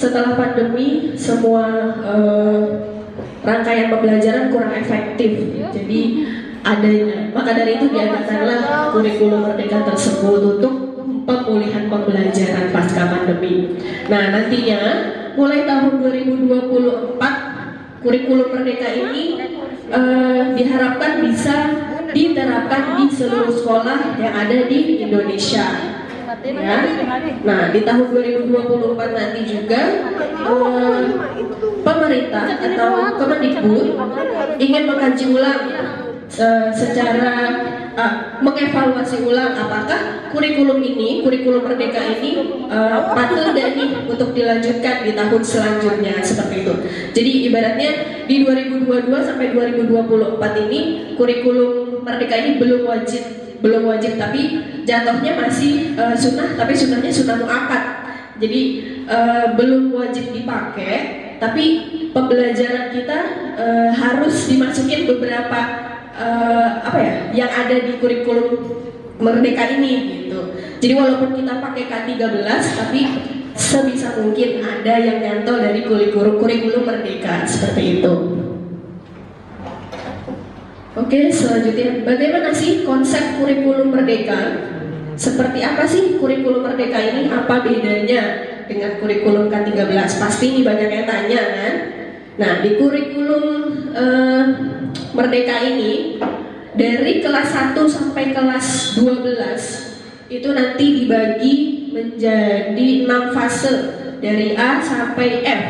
setelah pandemi semua rangkaian pembelajaran kurang efektif. Jadi maka dari itu diadakanlah kurikulum merdeka tersebut untuk pemulihan pembelajaran pasca pandemi. Nah, nantinya mulai tahun 2024 kurikulum merdeka ini diharapkan bisa diterapkan di seluruh sekolah yang ada di Indonesia. Ya. Nah, di tahun 2024 nanti juga pemerintah atau Kemendikbud ingin mengkaji ulang secara mengevaluasi ulang apakah kurikulum merdeka ini patut dan untuk dilanjutkan di tahun selanjutnya, seperti itu. Jadi ibaratnya di 2022 sampai 2024 ini kurikulum merdeka ini belum wajib tapi jatuhnya masih sunnah, tapi sunnahnya sunnah muakkad. Jadi belum wajib dipakai, tapi pembelajaran kita harus dimasukin beberapa yang ada di kurikulum merdeka ini gitu. Jadi walaupun kita pakai K13 tapi sebisa mungkin ada yang nyantol dari kurikulum merdeka, seperti itu. Oke, selanjutnya bagaimana sih konsep kurikulum merdeka? Seperti apa sih kurikulum merdeka ini? Apa bedanya dengan kurikulum K13? Pasti ini banyak yang tanya kan? Nah, di kurikulum merdeka ini dari kelas 1 sampai kelas 12 itu nanti dibagi menjadi 6 fase dari A sampai F.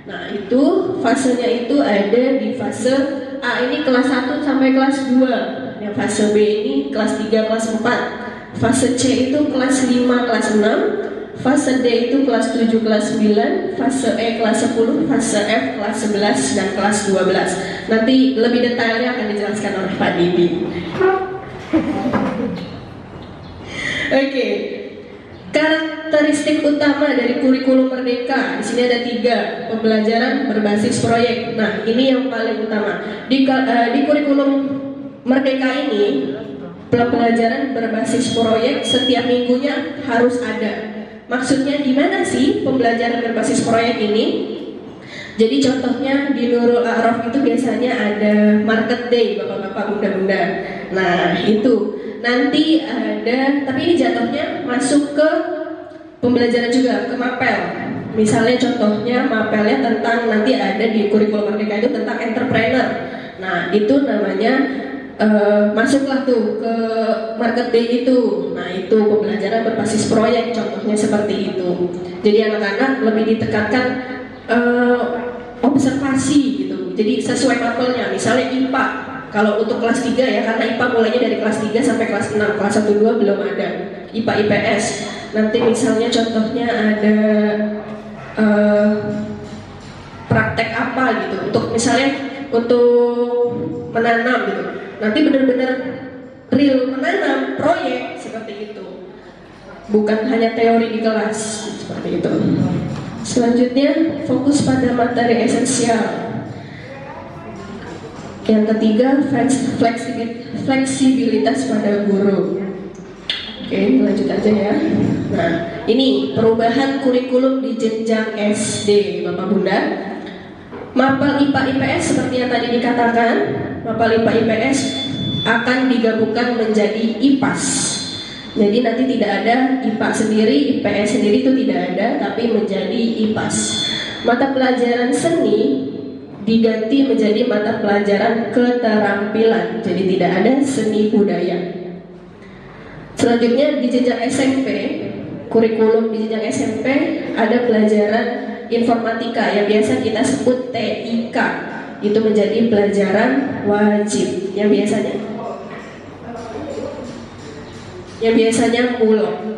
Nah, itu fasenya itu ada di fase A ini kelas 1 sampai kelas 2. Yang fase B ini kelas 3, kelas 4. Fase C itu kelas 5, kelas 6. Fase D itu kelas 7, kelas 9, fase E kelas 10, fase F kelas 11, dan kelas 12. Nanti lebih detailnya akan dijelaskan oleh Pak Didi. Oke. Karakteristik utama dari kurikulum merdeka di sini ada 3, pembelajaran berbasis proyek. Nah, ini yang paling utama. Di kurikulum merdeka ini, pembelajaran berbasis proyek setiap minggunya harus ada. Maksudnya di mana sih pembelajaran berbasis proyek ini? Jadi contohnya di Nurul A'raf itu biasanya ada market day, bapak-bapak, bunda-bunda. Nah, itu nanti ada, tapi ini jatuhnya masuk ke pembelajaran juga, ke mapel. Misalnya contohnya mapelnya tentang, nanti ada di kurikulum merdeka itu tentang entrepreneur. Nah, itu namanya masuklah tuh ke market day itu. Nah, itu pembelajaran berbasis proyek, contohnya seperti itu. Jadi anak-anak lebih ditekankan observasi gitu. Jadi sesuai mapelnya, misalnya IPA. Kalau untuk kelas 3 ya, karena IPA mulainya dari kelas 3 sampai kelas 6, kelas 1, 2 belum ada IPA IPS. Nanti misalnya contohnya ada praktek apa gitu, untuk misalnya untuk menanam gitu. Nanti benar-benar real menanam, proyek, seperti itu. Bukan hanya teori di kelas, seperti itu. Selanjutnya, fokus pada materi esensial. Yang ketiga, fleksibilitas pada guru. Oke, lanjut aja ya. Nah, ini perubahan kurikulum di jenjang SD, Bapak Bunda. Mapel IPA IPS seperti yang tadi dikatakan, mapel IPA IPS akan digabungkan menjadi IPAS. Jadi nanti tidak ada IPA sendiri, IPS sendiri, itu tidak ada, tapi menjadi IPAS. Mata pelajaran seni diganti menjadi mata pelajaran keterampilan. Jadi tidak ada seni budaya. Selanjutnya di jenjang SMP, kurikulum di jenjang SMP ada pelajaran informatika yang biasa kita sebut TIK. Itu menjadi pelajaran wajib yang biasanya mulai.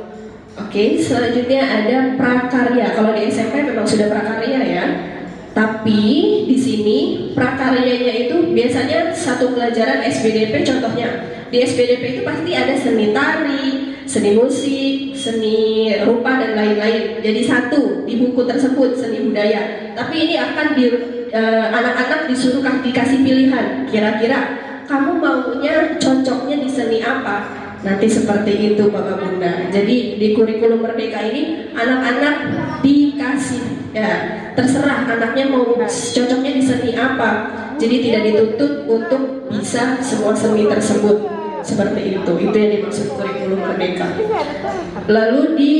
Oke, selanjutnya ada prakarya. Kalau di SMP memang sudah prakarya ya. Tapi di sini prakaryanya itu biasanya satu pelajaran SPDP. Contohnya di SPDP itu pasti ada seni tari, seni musik, seni rupa, dan lain-lain. Jadi satu di buku tersebut seni budaya. Tapi ini akan anak-anak disuruh dikasih pilihan. Kira-kira kamu maunya cocoknya di seni apa? Nanti seperti itu Bapak Bunda. Jadi di kurikulum Merdeka ini anak-anak dikasih, ya terserah anaknya mau cocoknya di seni apa. Jadi tidak dituntut untuk bisa semua seni tersebut. Seperti itu yang dimaksud kurikulum Merdeka. Lalu di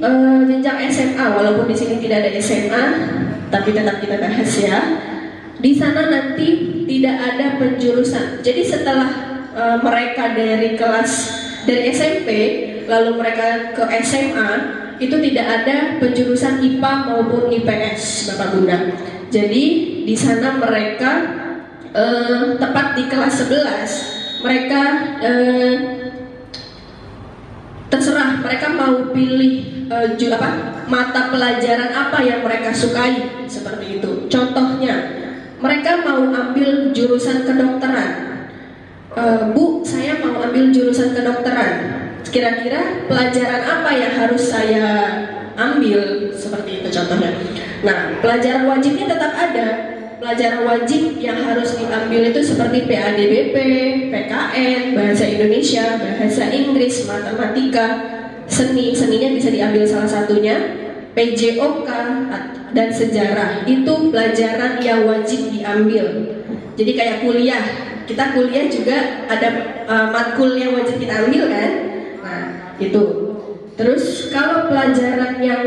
jenjang SMA, walaupun di sini tidak ada SMA, tapi tetap kita bahas ya. Di sana nanti tidak ada penjurusan. Jadi setelah mereka dari SMP lalu mereka ke SMA, itu tidak ada penjurusan IPA maupun IPS Bapak Bunda. Jadi di sana mereka tepat di kelas 11 mereka terserah mereka mau pilih mata pelajaran apa yang mereka sukai, seperti itu. Contohnya mereka mau ambil jurusan kedokteran. Bu, saya mau ambil jurusan kedokteran. Kira-kira pelajaran apa yang harus saya ambil? Seperti itu contohnya. Nah, pelajaran wajibnya tetap ada. Pelajaran wajib yang harus diambil itu seperti PADBP, PKN, Bahasa Indonesia, Bahasa Inggris, Matematika, Seninya bisa diambil salah satunya, PJOK, dan Sejarah. Itu pelajaran yang wajib diambil. Jadi kayak kuliah, kita kuliah juga ada matkul yang wajib kita ambil kan? Nah, itu. Terus kalau pelajaran yang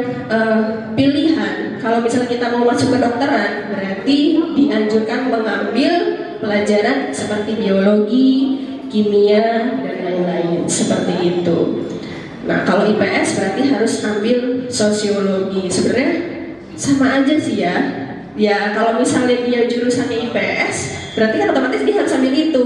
pilihan, kalau misalnya kita mau masuk ke kedokteran, berarti dianjurkan mengambil pelajaran seperti biologi, kimia, dan lain-lain, seperti itu. Nah, kalau IPS berarti harus ambil sosiologi. Sebenarnya sama aja sih ya. Ya, kalau misalnya dia jurusannya IPS, berarti kan otomatis dia harus ambil itu.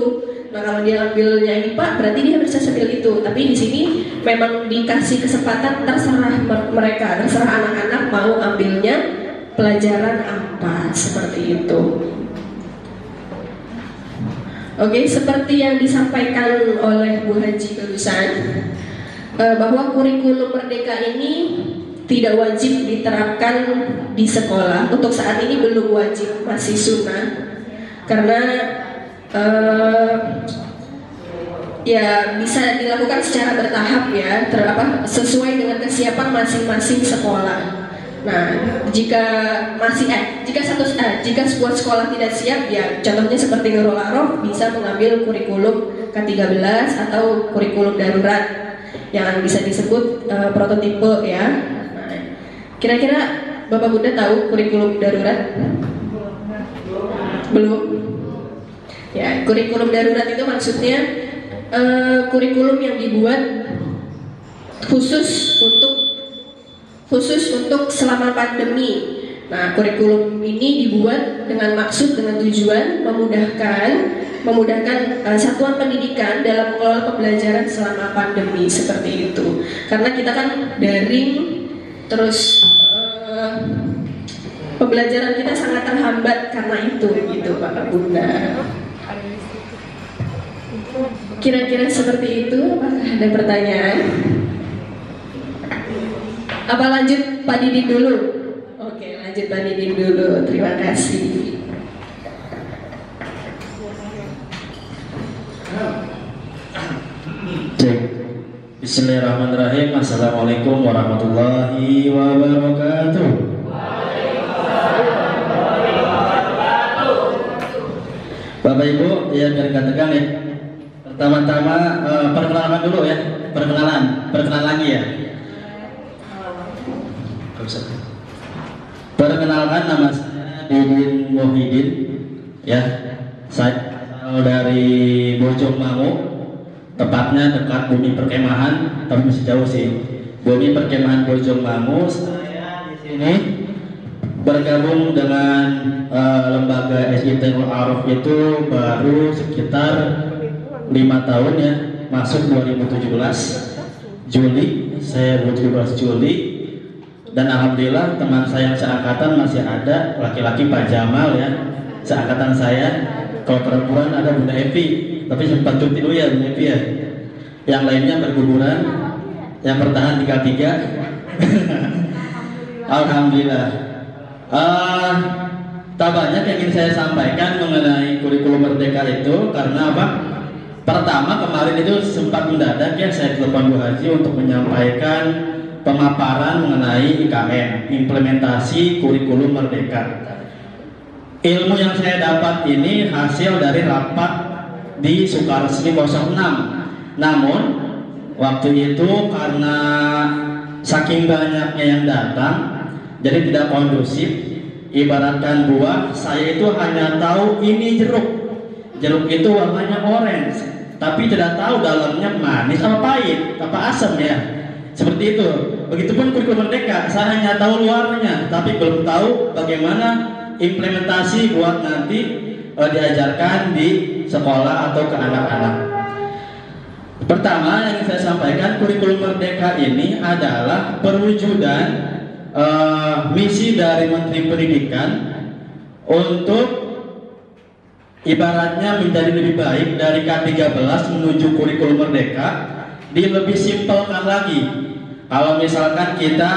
Nah, kalau dia ambilnya IPA, berarti dia bisa ambil itu. Tapi di sini memang dikasih kesempatan, terserah mereka, terserah anak-anak mau ambilnya pelajaran apa, seperti itu. Oke, seperti yang disampaikan oleh Bu Haji barusan, bahwa kurikulum Merdeka ini tidak wajib diterapkan di sekolah. Untuk saat ini belum wajib, masih sunnah. Karena ya bisa dilakukan secara bertahap ya, sesuai dengan kesiapan masing-masing sekolah. Nah, jika sebuah sekolah tidak siap, ya contohnya seperti Nurul Araf bisa mengambil kurikulum K13 atau kurikulum darurat yang bisa disebut prototipe ya. Nah, kira-kira Bapak Bunda tahu kurikulum darurat? Belum? Ya, kurikulum darurat itu maksudnya kurikulum yang dibuat khusus untuk selama pandemi. Nah, kurikulum ini dibuat dengan tujuan memudahkan satuan pendidikan dalam mengelola pembelajaran selama pandemi, seperti itu. Karena kita kan daring, terus pembelajaran kita sangat terhambat karena itu, gitu Bapak Bunda. Kira-kira seperti itu. Apakah ada pertanyaan? Apa lanjut Pak Didin dulu? Oke, lanjut Pak Didin dulu. Terima kasih. Bismillahirrahmanirrahim. Assalamualaikum warahmatullahi wabarakatuh. Bapak Ibu yang rekan-rekan ya, pertama-tama perkenalan dulu ya, perkenalan lagi ya. Perkenalkan, nama saya Didin Muhyiddin ya, saya asal dari Bojongmangu, tepatnya dekat Bumi Perkemahan, tapi masih jauh sih. Bumi Perkemahan Bojongmangu. Saya di sini bergabung dengan lembaga SIT Nurul Araf itu baru sekitar 5 tahun ya, masuk 2017 Juli, saya 2017 Juli, dan alhamdulillah teman saya yang seangkatan masih ada, laki-laki Pak Jamal ya, seangkatan saya. Kalau perempuan ada Bunda Evi, tapi sempat cuti dulu ya Bunda Evi ya. Yang lainnya berguguran, yang bertahan 3-3. Alhamdulillah. Tak banyak yang ingin saya sampaikan mengenai kurikulum Merdeka itu, karena apa? Pertama, kemarin itu sempat mendadak ya saya telepon Bu Haji untuk menyampaikan pemaparan mengenai IKM, implementasi kurikulum Merdeka. Ilmu yang saya dapat ini hasil dari rapat di Sukaresmi 06. Namun waktu itu karena saking banyaknya yang datang, jadi tidak kondusif. Ibaratkan buah, saya itu hanya tahu ini jeruk. Jeruk itu warnanya orange, tapi tidak tahu dalamnya manis apa pahit, apa asam ya. Seperti itu. Begitupun kurikulum Merdeka, saya hanya tahu luarnya, tapi belum tahu bagaimana implementasi buat nanti diajarkan di sekolah atau ke anak-anak. Pertama yang saya sampaikan, kurikulum Merdeka ini adalah perwujudan misi dari Menteri Pendidikan untuk ibaratnya menjadi lebih baik dari K13 menuju kurikulum Merdeka, lebih simpelkan lagi. Kalau misalkan kita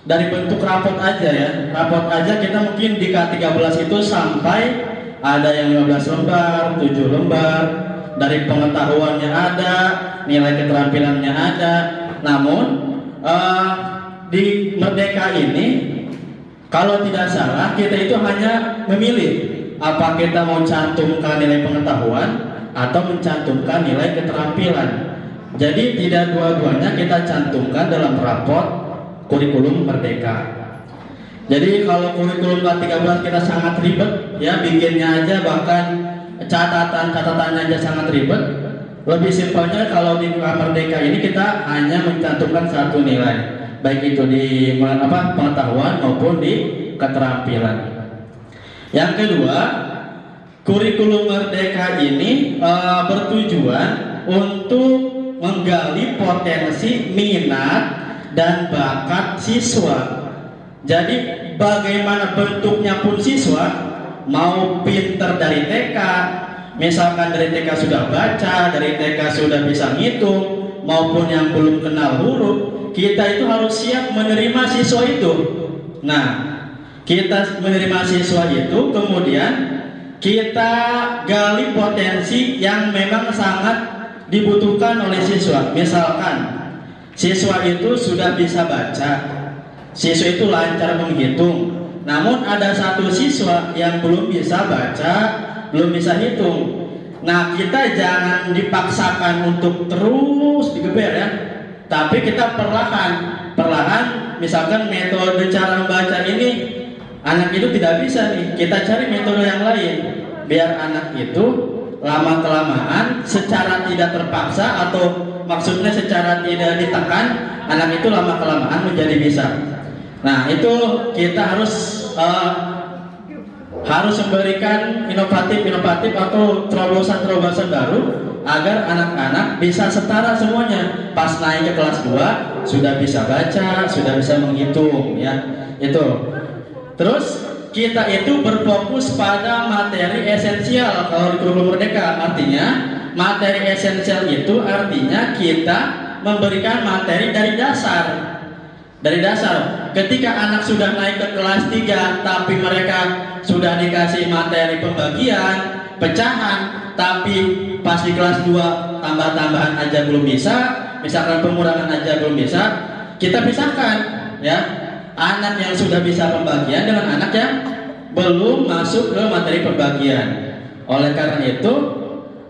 dari bentuk rapot aja ya, rapot aja kita mungkin di K13 itu sampai ada yang 15 lembar, 7 lembar, dari pengetahuannya ada, nilai keterampilannya ada. Namun di Merdeka ini kalau tidak salah kita itu hanya memilih apa kita mau cantumkan nilai pengetahuan atau mencantumkan nilai keterampilan. Jadi tidak dua-duanya kita cantumkan dalam rapot kurikulum Merdeka. Jadi kalau kurikulum K13 kita sangat ribet ya, bikinnya aja bahkan catatan-catatannya aja sangat ribet. Lebih simpelnya kalau di Merdeka ini kita hanya mencantumkan satu nilai, baik itu di pengetahuan maupun di keterampilan. Yang kedua, kurikulum Merdeka ini bertujuan untuk menggali potensi, minat, dan bakat siswa. Jadi bagaimana bentuknya pun siswa, mau pinter dari TK, misalkan dari TK sudah baca, dari TK sudah bisa ngitung, maupun yang belum kenal huruf, kita itu harus siap menerima siswa itu. Nah, kita menerima siswa itu, kemudian kita gali potensi yang memang sangat dibutuhkan oleh siswa. Misalkan siswa itu sudah bisa baca, siswa itu lancar menghitung, namun ada satu siswa yang belum bisa baca, belum bisa hitung. Nah, kita jangan dipaksakan untuk terus digeber ya, tapi kita perlahan misalkan metode cara membaca ini anak itu tidak bisa nih, kita cari metode yang lain biar anak itu lama-kelamaan secara tidak terpaksa atau maksudnya secara tidak ditekan, anak itu lama-kelamaan menjadi bisa. Nah, itu kita harus memberikan inovatif atau terobosan baru agar anak-anak bisa setara semuanya. Pas naik ke kelas 2 sudah bisa baca, sudah bisa menghitung ya. Itu. Terus kita itu berfokus pada materi esensial kalau di kurikulum Merdeka. Artinya materi esensial itu artinya kita memberikan materi dari dasar. Dari dasar, ketika anak sudah naik ke kelas 3 tapi mereka sudah dikasih materi pembagian, pecahan, tapi pas di kelas 2 tambah-tambahan aja belum bisa, misalkan pengurangan aja belum bisa, kita pisahkan ya, anak yang sudah bisa pembagian dengan anak yang belum masuk ke materi pembagian. Oleh karena itu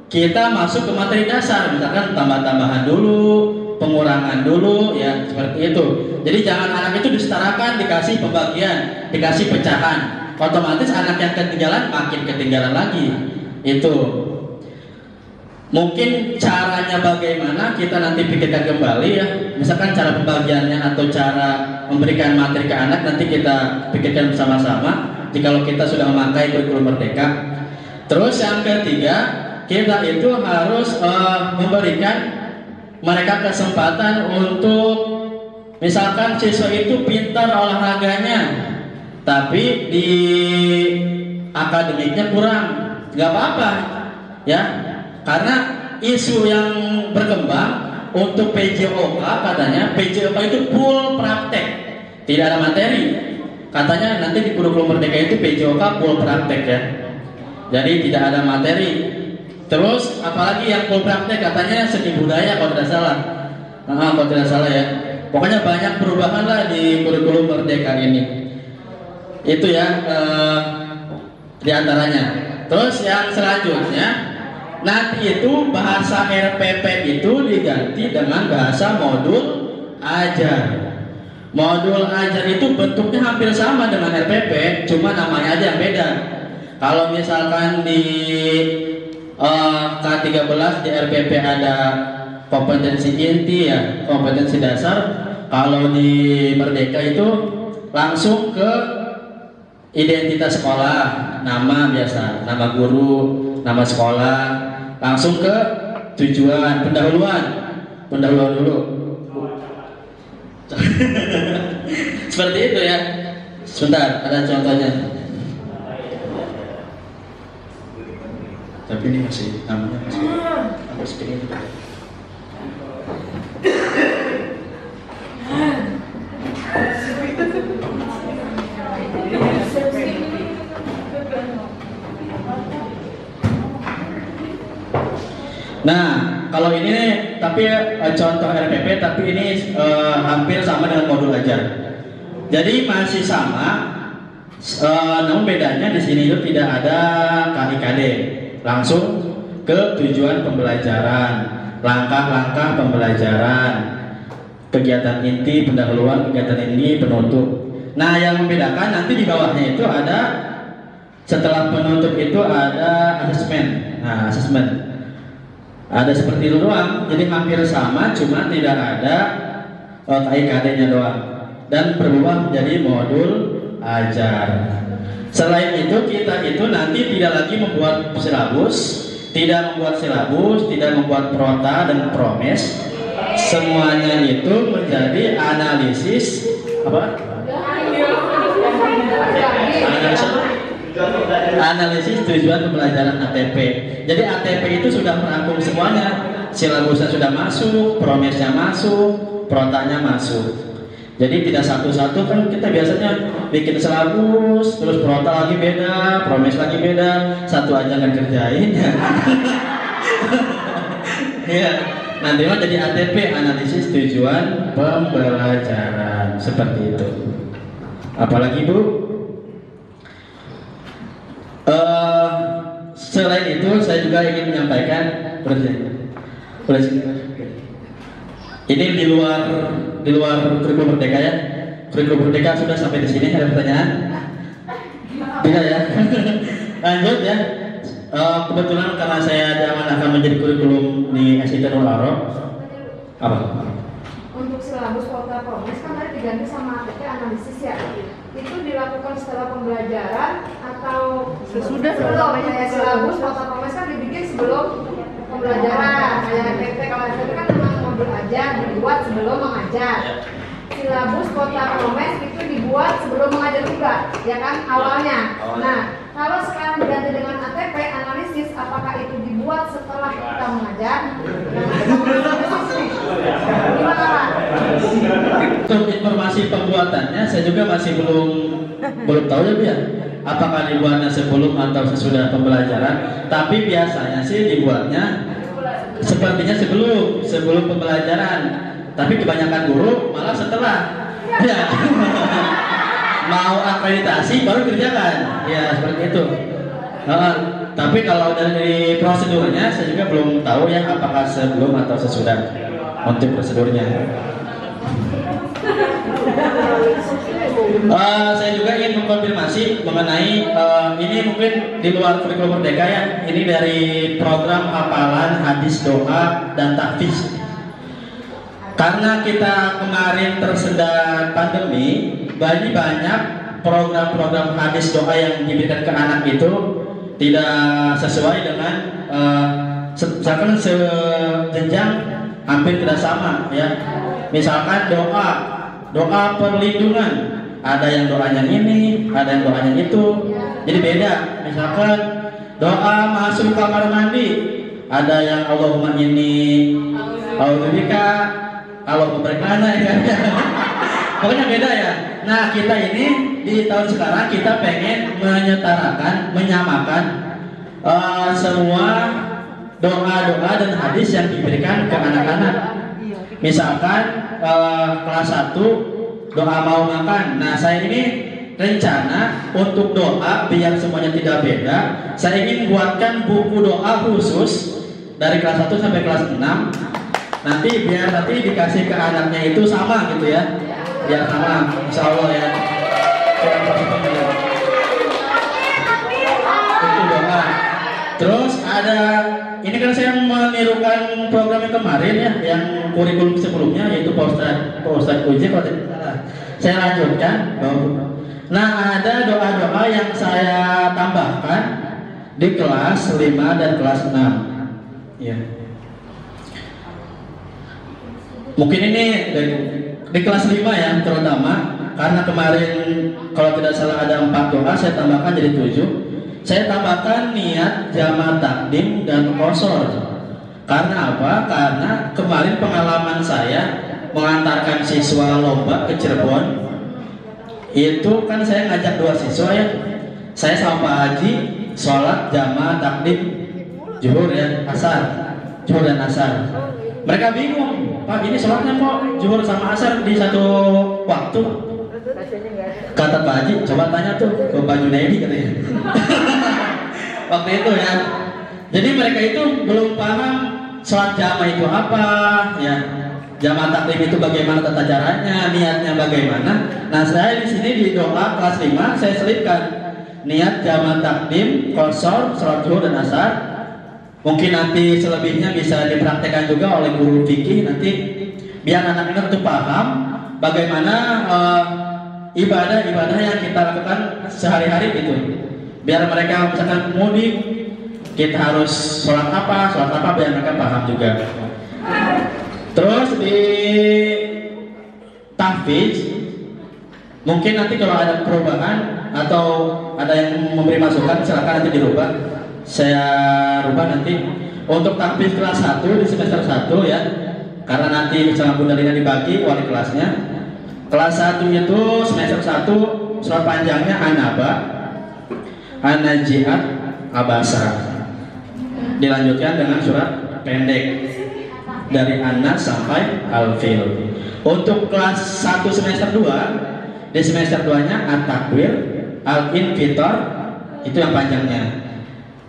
kita masuk ke materi dasar, misalkan tambah-tambahan dulu, pengurangan dulu ya, seperti itu. Jadi jangan anak itu disetarakan, dikasih pembagian, dikasih pecahan, otomatis anak yang ketinggalan makin ketinggalan lagi. Itu mungkin caranya bagaimana kita nanti pikirkan kembali ya, misalkan cara pembagiannya atau cara memberikan materi ke anak nanti kita pikirkan bersama-sama jikalau kita sudah memakai kurikulum Merdeka. Terus yang ketiga, kita itu harus memberikan mereka kesempatan untuk misalkan siswa itu pintar olahraganya tapi di akademiknya kurang, nggak apa-apa ya, karena isu yang berkembang untuk PJOK, katanya PJOK itu full praktek, tidak ada materi. Katanya nanti di kurikulum Merdeka itu PJOK full praktek ya, jadi tidak ada materi. Terus apalagi yang full praktek katanya seni budaya kalau tidak salah. Kalau tidak salah ya. Pokoknya banyak perubahan lah di kurikulum Merdeka ini. Itu ya di antaranya. Terus yang selanjutnya nanti itu bahasa RPP itu diganti dengan bahasa modul ajar. Modul ajar itu bentuknya hampir sama dengan RPP, cuma namanya aja yang beda. Kalau misalkan di K13 di RPP ada kompetensi inti ya, kompetensi dasar. Kalau di Merdeka itu langsung ke identitas sekolah, nama biasa, nama guru, nama sekolah, langsung ke tujuan, pendahuluan dulu. Seperti itu ya. Sebentar, ada contohnya. Tapi ini masih namanya masih harus screen. Nah, kalau ini tapi contoh RPP, tapi ini hampir sama dengan modul ajar. Jadi masih sama, namun bedanya di sini itu tidak ada KIKD, langsung ke tujuan pembelajaran, langkah-langkah pembelajaran, kegiatan inti, pendahuluan, kegiatan ini, penutup. Nah, yang membedakan nanti di bawahnya itu ada, setelah penutup itu ada asesmen. Nah, asesmen ada seperti itu doang, jadi hampir sama, cuma tidak ada KIKD-nya doang, dan berubah menjadi modul ajar. Selain itu kita itu nanti tidak lagi membuat silabus, tidak membuat prota dan promes. Semuanya itu menjadi analisis apa? Analisis tujuan pembelajaran ATP. Jadi ATP itu sudah merangkum semuanya. Silabusnya sudah masuk, promesnya masuk, protanya masuk. Jadi tidak satu-satu, kan kita biasanya bikin silabus, terus prota lagi beda, promes lagi beda, satu aja nggak kerjain. Ya, nanti mah jadi ATP, analisis tujuan pembelajaran, seperti itu. Apalagi Bu? Selain itu saya juga ingin menyampaikan ini di luar kurikulum Merdeka ya. Kurikulum Merdeka sudah sampai di sini, ada pertanyaan? Tidak ya. Lanjut ya. Kebetulan karena saya akan menjadi kurikulum di SIT Nurul Arok. Apa? Untuk silabus kota promes kan tadi diganti sama ATP analisis ya. Itu dilakukan setelah pembelajaran atau sesudah? Sebelum kayak silabus kota promes kan dibikin sebelum pembelajaran. Kayak PT kalau PT kan memang modul aja dibuat sebelum mengajar. Silabus kota promes itu dibuat sebelum mengajar juga, ya kan awalnya. Nah, kalau sekarang diganti dengan ATP analisis, apakah itu dibuat setelah kita mengajar? Gimana Pak? Untuk informasi pembuatannya saya juga masih belum tahu ya Bu ya. Apakah dibuatnya sebelum atau sesudah pembelajaran? Tapi biasanya sih dibuatnya sepertinya sebelum pembelajaran. Tapi kebanyakan guru malah setelah. Ya. Mau akreditasi baru kerjakan. Ya, seperti itu. Tapi kalau dari prosedurnya saya juga belum tahu ya apakah sebelum atau sesudah untuk prosedurnya. Saya juga ingin mengkonfirmasi mengenai ini mungkin di luar kurikulum Merdeka ya. Ini dari program hafalan hadis doa dan tahfiz. Karena kita kemarin tersendat pandemi, banyak program-program hadis doa yang diberikan ke anak itu tidak sesuai dengan misalkan sejenjang hampir tidak sama ya. Misalkan doa perlindungan, ada yang doanya ini, ada yang doanya itu, jadi beda. Misalkan doa masuk kamar mandi, ada yang Allahumma inni a'udzubika, kalau bagaimana ya kan? Pokoknya beda ya. Nah kita ini di tahun sekarang kita pengen menyetarakan, menyamakan semua doa-doa dan hadis yang diberikan ke anak-anak. Misalkan kelas 1 doa mau makan. Nah, saya ini rencana untuk doa biar semuanya tidak beda. Saya ingin buatkan buku doa khusus dari kelas 1 sampai kelas 6. Nanti biar nanti dikasih ke anaknya itu sama gitu ya. Biar sama, insya Allah ya. Itu doa. Terus ada, ini kan saya menirukan program yang kemarin ya, yang kurikulum sebelumnya, yaitu Pak Ustadz Uji kalau tidak salah. Saya lanjutkan. Nah, ada doa-doa yang saya tambahkan di kelas 5 dan kelas 6 ya. Mungkin ini di kelas 5 ya terutama, karena kemarin kalau tidak salah ada 4 doa, saya tambahkan jadi 7. Saya tambahkan niat jama' takdim dan qosor. Karena apa? Karena kemarin pengalaman saya mengantarkan siswa lomba ke Cirebon, itu kan saya ngajak 2 siswa ya. Saya sama Pak Haji sholat jama' takdim zuhur ya, asar, zuhur dan asar. Mereka bingung, Pak ini sholatnya kok zuhur sama asar di satu waktu. Kata Pak Haji, coba tanya tuh ke Pak Junaidi katanya. Waktu itu ya. Jadi mereka itu belum paham sholat jama' itu apa ya. Jama' takdim itu bagaimana tata caranya, niatnya bagaimana. Nah, saya di sini di doa kelas 5 saya selipkan niat jama' takdim, qosor, sholat zuhur dan asar. Mungkin nanti selebihnya bisa dipraktekkan juga oleh guru fikih nanti, biar anak-anak itu paham bagaimana ibadah-ibadah yang kita lakukan sehari-hari gitu. Biar mereka misalkan mudik, kita harus sholat apa biar mereka paham juga. Terus di tahfiz, mungkin nanti kalau ada perubahan atau ada yang memberi masukan silakan nanti dirubah. Saya rubah nanti untuk tahfiz kelas 1 di semester 1 ya. Karena nanti bersama Bunda Lina dibagi wali kelasnya. Kelas 1 itu semester 1 surat panjangnya An-Naba, An-Najiat, Abasa. Dilanjutkan dengan surat pendek dari An-Nas sampai Al-Fil. Untuk kelas 1 semester 2, di semester 2-nya At-Takwir, Al-Infitor, itu yang panjangnya.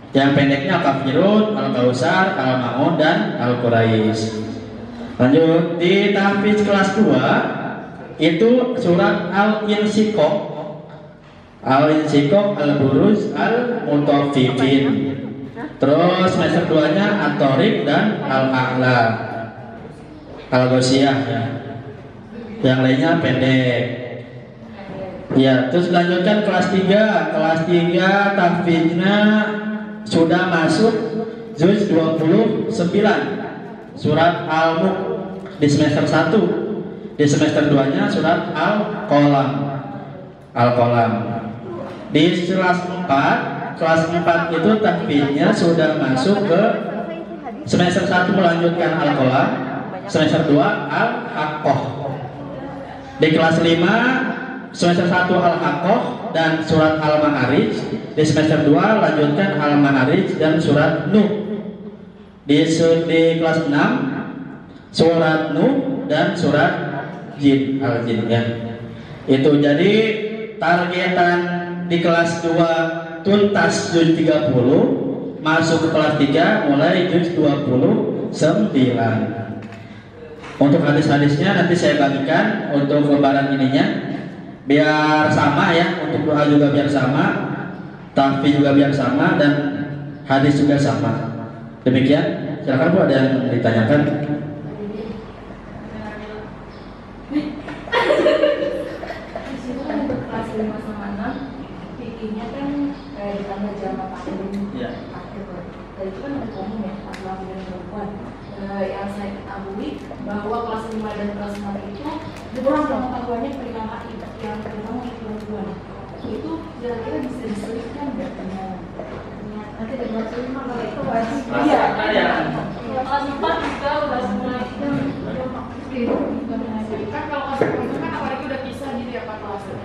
Yang pendeknya Al-Kafirun, Al-Kausar, Al-Ma'un, dan Al-Quraish. Lanjut di tahfiz kelas 2 itu surat Al-Insyikok, Al-Insyikok, Al-Buruz, Al-Mutaffifin. Terus semester 2-nya At-Tariq dan Al-A'la, Al-Ghasyiyah ya. Yang lainnya pendek. Ya, terus lanjutkan kelas 3. Kelas 3 tahfiznya sudah masuk juz 29 surat Al-Mulk di semester 1. Di semester 2-nya surat Al-Qalam. Al-Qalam. Di kelas 4 itu tahfiznya sudah masuk ke semester 1 melanjutkan Al-Qalam, semester 2 Al-Haqqah. Di kelas 5 semester 1 Al-Haqqah dan surat Al-Ma'arij. Di semester 2 lanjutkan Al-Ma'arij dan surat Nuh. Di kelas 6 surat Nuh dan surat Jin, Al-Jin ya. Itu jadi targetan di kelas 2 tuntas juz 30, masuk ke kelas 3 mulai juz 29. Untuk hadis-hadisnya nanti saya bagikan untuk lebaran ininya biar sama ya, untuk doa juga biar sama, tahfiz juga biar sama, dan hadis juga sama. Demikian, silakan Bu, ada yang ditanyakan? Kelas 5 sama 6 fikihnya kan ditambah jama' takdim. Iya. Tadi itu kan ada umum ya, laki-laki dan perempuan. Yang saya ketahui bahwa kelas 5 dan kelas 6 itu dikurang pengetahuannya pernikahan akid yang terutama untuk perempuan. Itu kira-kira bisa diselipkan nggak dengan nanti di kelas 5 kalau itu wajib. Iya. Kelas 4 juga udah mulai kan kalau kelas 5 kan awalnya udah bisa jadi apa kelasnya.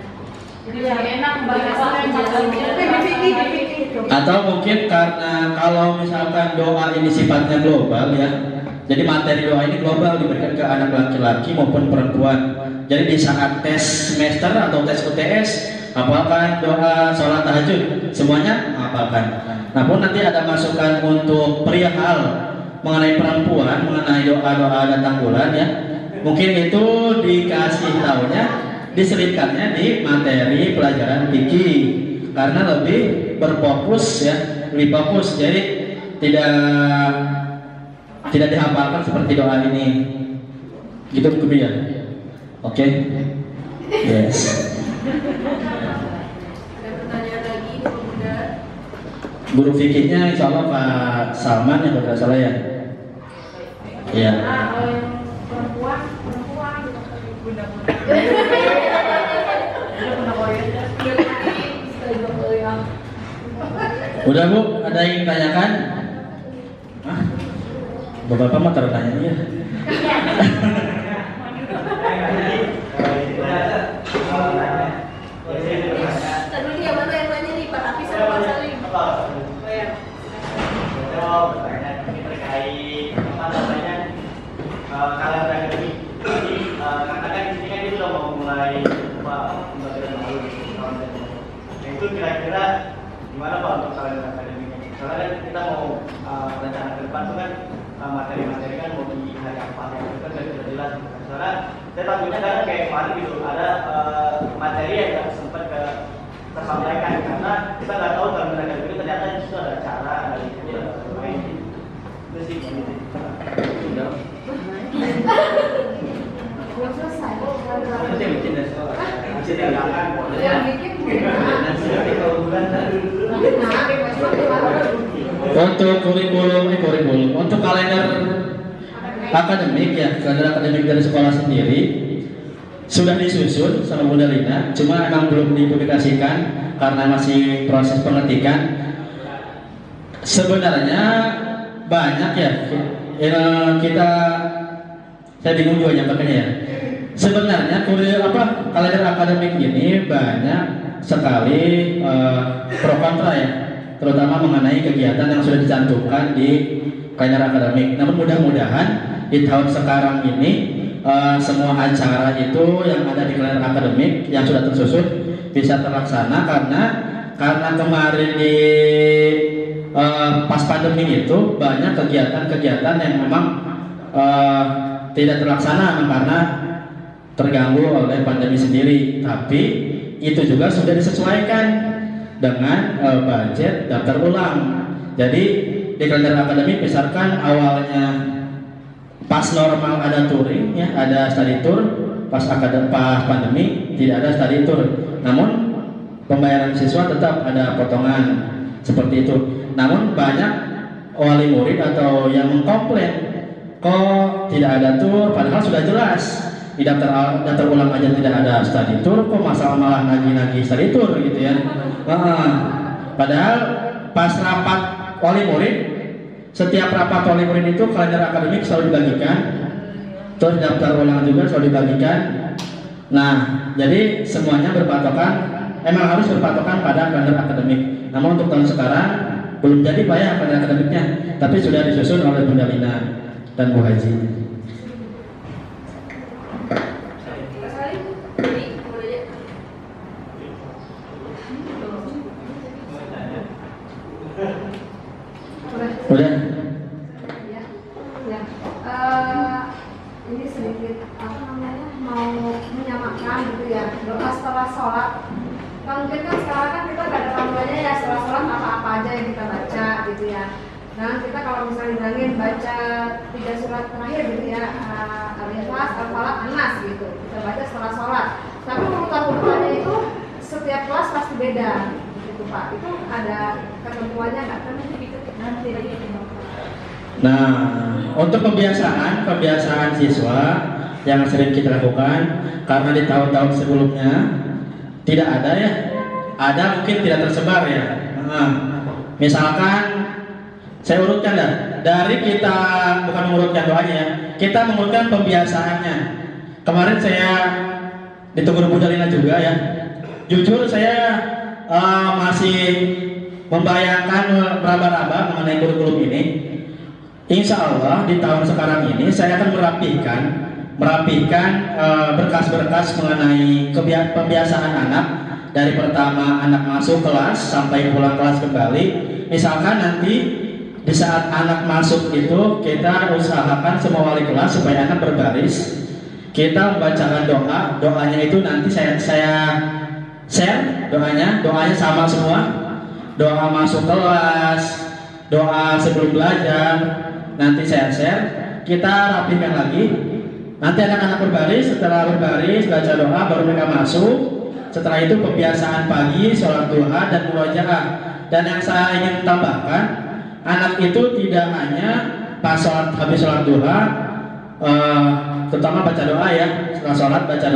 Jadi lebih enak bahasa yang macam itu. Tapi di fikih gitu. Atau mungkin karena kalau misalkan doa ini sifatnya global ya, jadi materi doa ini global diberikan ke anak laki-laki maupun perempuan. Jadi di saat tes semester atau tes UTS, hafalkan doa sholat tahajud, semuanya hafalkan. Namun nanti ada masukan untuk perihal mengenai perempuan, mengenai doa-doa datang bulan ya, mungkin itu dikasih tahunya, diselipkannya di materi pelajaran fikih karena lebih berfokus ya, lebih fokus, jadi tidak dihafalkan seperti doa ini gitu ya. Oke. Yes. Ada pertanyaan lagi, Bunda? Guru fikihnya insya Allah Pak Salman ya kalau tidak salah ya. Iya. Nah, kalau yang perempuan gitu. Udah Bu, ada yang ditanyakan? Hah? Bapak mah taruh tanya ya. Tadi yang mana yang nanya nih, Pak Hafiz sama Pak Salim? Oh ya. Terkait apa namanya kalender akademik. Jadi katakan di sini kan kita sudah mau mulai pembelajaran baru tahun depan. Nah itu kira-kira gimana Pak untuk kalender akademiknya? Karena kan kita mau rencana ke depan tuh kan materi-materi kan mau di hari apa yang itu kan sudah jelas. Karena saya takutnya karena kayak kemarin gitu ada materi yang nggak sempat tersampaikan karena kita nggak tahu kalender akademik ternyata itu ada acara, ada itu, ada lain. Itu sih gitu. Sudah. Belum selesai. Nanti yang bikin dan soal. Masih tinggalkan. Yang bikin Nanti kalau bulan Untuk kurikulum untuk kalender akademik ya, kalender akademik dari sekolah sendiri sudah disusun sama Bunda Lina, cuma emang belum dipublikasikan karena masih proses pengetikan. Sebenarnya banyak ya, saya bingung juga nyampaikannya ya. Sebenarnya kalender akademik ini banyak sekali pro kontra ya, terutama mengenai kegiatan yang sudah dicantumkan di kalender akademik. Namun mudah-mudahan di tahun sekarang ini semua acara itu yang ada di kalender akademik yang sudah tersusun bisa terlaksana karena kemarin di pas pandemi itu banyak kegiatan-kegiatan yang memang tidak terlaksana karena terganggu oleh pandemi sendiri. Tapi itu juga sudah disesuaikan dengan budget daftar ulang. Jadi di kalender akademik misalkan awalnya pas normal ada touring ya, ada study tour, pas pandemi tidak ada study tour. Namun pembayaran siswa tetap ada potongan seperti itu. Namun banyak wali murid atau yang mengkomplain kok tidak ada tour, padahal sudah jelas di daftar ulang aja tidak ada study tour, kok malah nagih study tour gitu ya. Padahal pas rapat wali murid, setiap rapat wali murid itu kalender akademik selalu dibagikan, terus daftar ulang juga selalu dibagikan. Nah, jadi semuanya emang harus berpatokan pada kalender akademik. Namun untuk tahun sekarang belum jadi Pak ya kalender akademiknya, tapi sudah disusun oleh Bunda Lina dan Bu Haji. Pak Salim, jadi boleh ya? Udah. Ya. Ini sedikit mau menyamakan gitu ya, doa setelah sholat. Kan mungkin kan sekarang kan kita gak ada panduannya ya, setelah sholat apa-apa aja yang kita baca gitu ya. Nah kita kalau misalnya bilangin baca 3 surat terakhir gitu ya, Al-Ikhlas, Al-Falaq, An-Nas gitu, kita baca setelah sholat. Tapi urutan-urutannya itu setiap kelas pasti beda gitu Pak. Itu ada ketentuannya nggak? Nanti Nah, untuk kebiasaan siswa yang sering kita lakukan, karena di tahun-tahun sebelumnya tidak ada ya, ada mungkin tidak tersebar ya. Misalkan saya urutkan dari kita bukan mengurutkan doanya ya, kita mengurutkan pembiasaannya. Kemarin saya ditunggu Bunda Lina juga ya. Jujur saya masih membayangkan meraba-raba mengenai kurikulum ini, insya Allah di tahun sekarang ini saya akan merapikan berkas-berkas mengenai pembiasaan anak dari pertama anak masuk kelas sampai pulang kelas kembali. Misalkan nanti di saat anak masuk itu kita usahakan semua wali kelas supaya anak berbaris. Kita membacakan doanya itu nanti saya share doanya sama semua. Doa masuk kelas, doa sebelum belajar, nanti saya share. Kita rapikan lagi. Nanti anak-anak berbaris, setelah berbaris baca doa baru mereka masuk. Setelah itu pembiasaan pagi, sholat duha dan murojaah. Dan yang saya ingin tambahkan, anak itu tidak hanya pas habis sholat duha, terutama baca doa ya, setelah sholat baca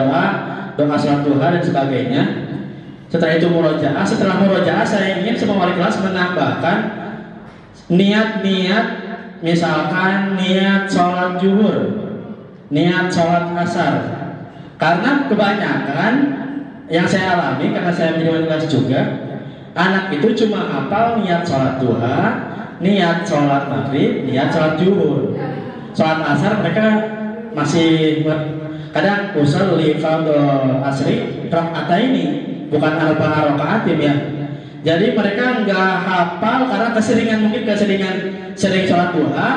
doa sholat duha dan sebagainya. Setelah itu murojaah. Setelah murojaah saya ingin semua wali kelas menambahkan niat-niat, misalkan niat sholat zuhur, niat sholat asar. Karena kebanyakan yang saya alami, karena saya menjadi wali kelas juga, anak itu cuma hafal niat sholat duha, niat sholat maghrib, niat sholat zuhur. Sholat asar mereka masih kadang usul li fardhu asri rakaat ini, bukan arba'a rakaatin ya. Jadi mereka nggak hafal karena mungkin sering sholat duha,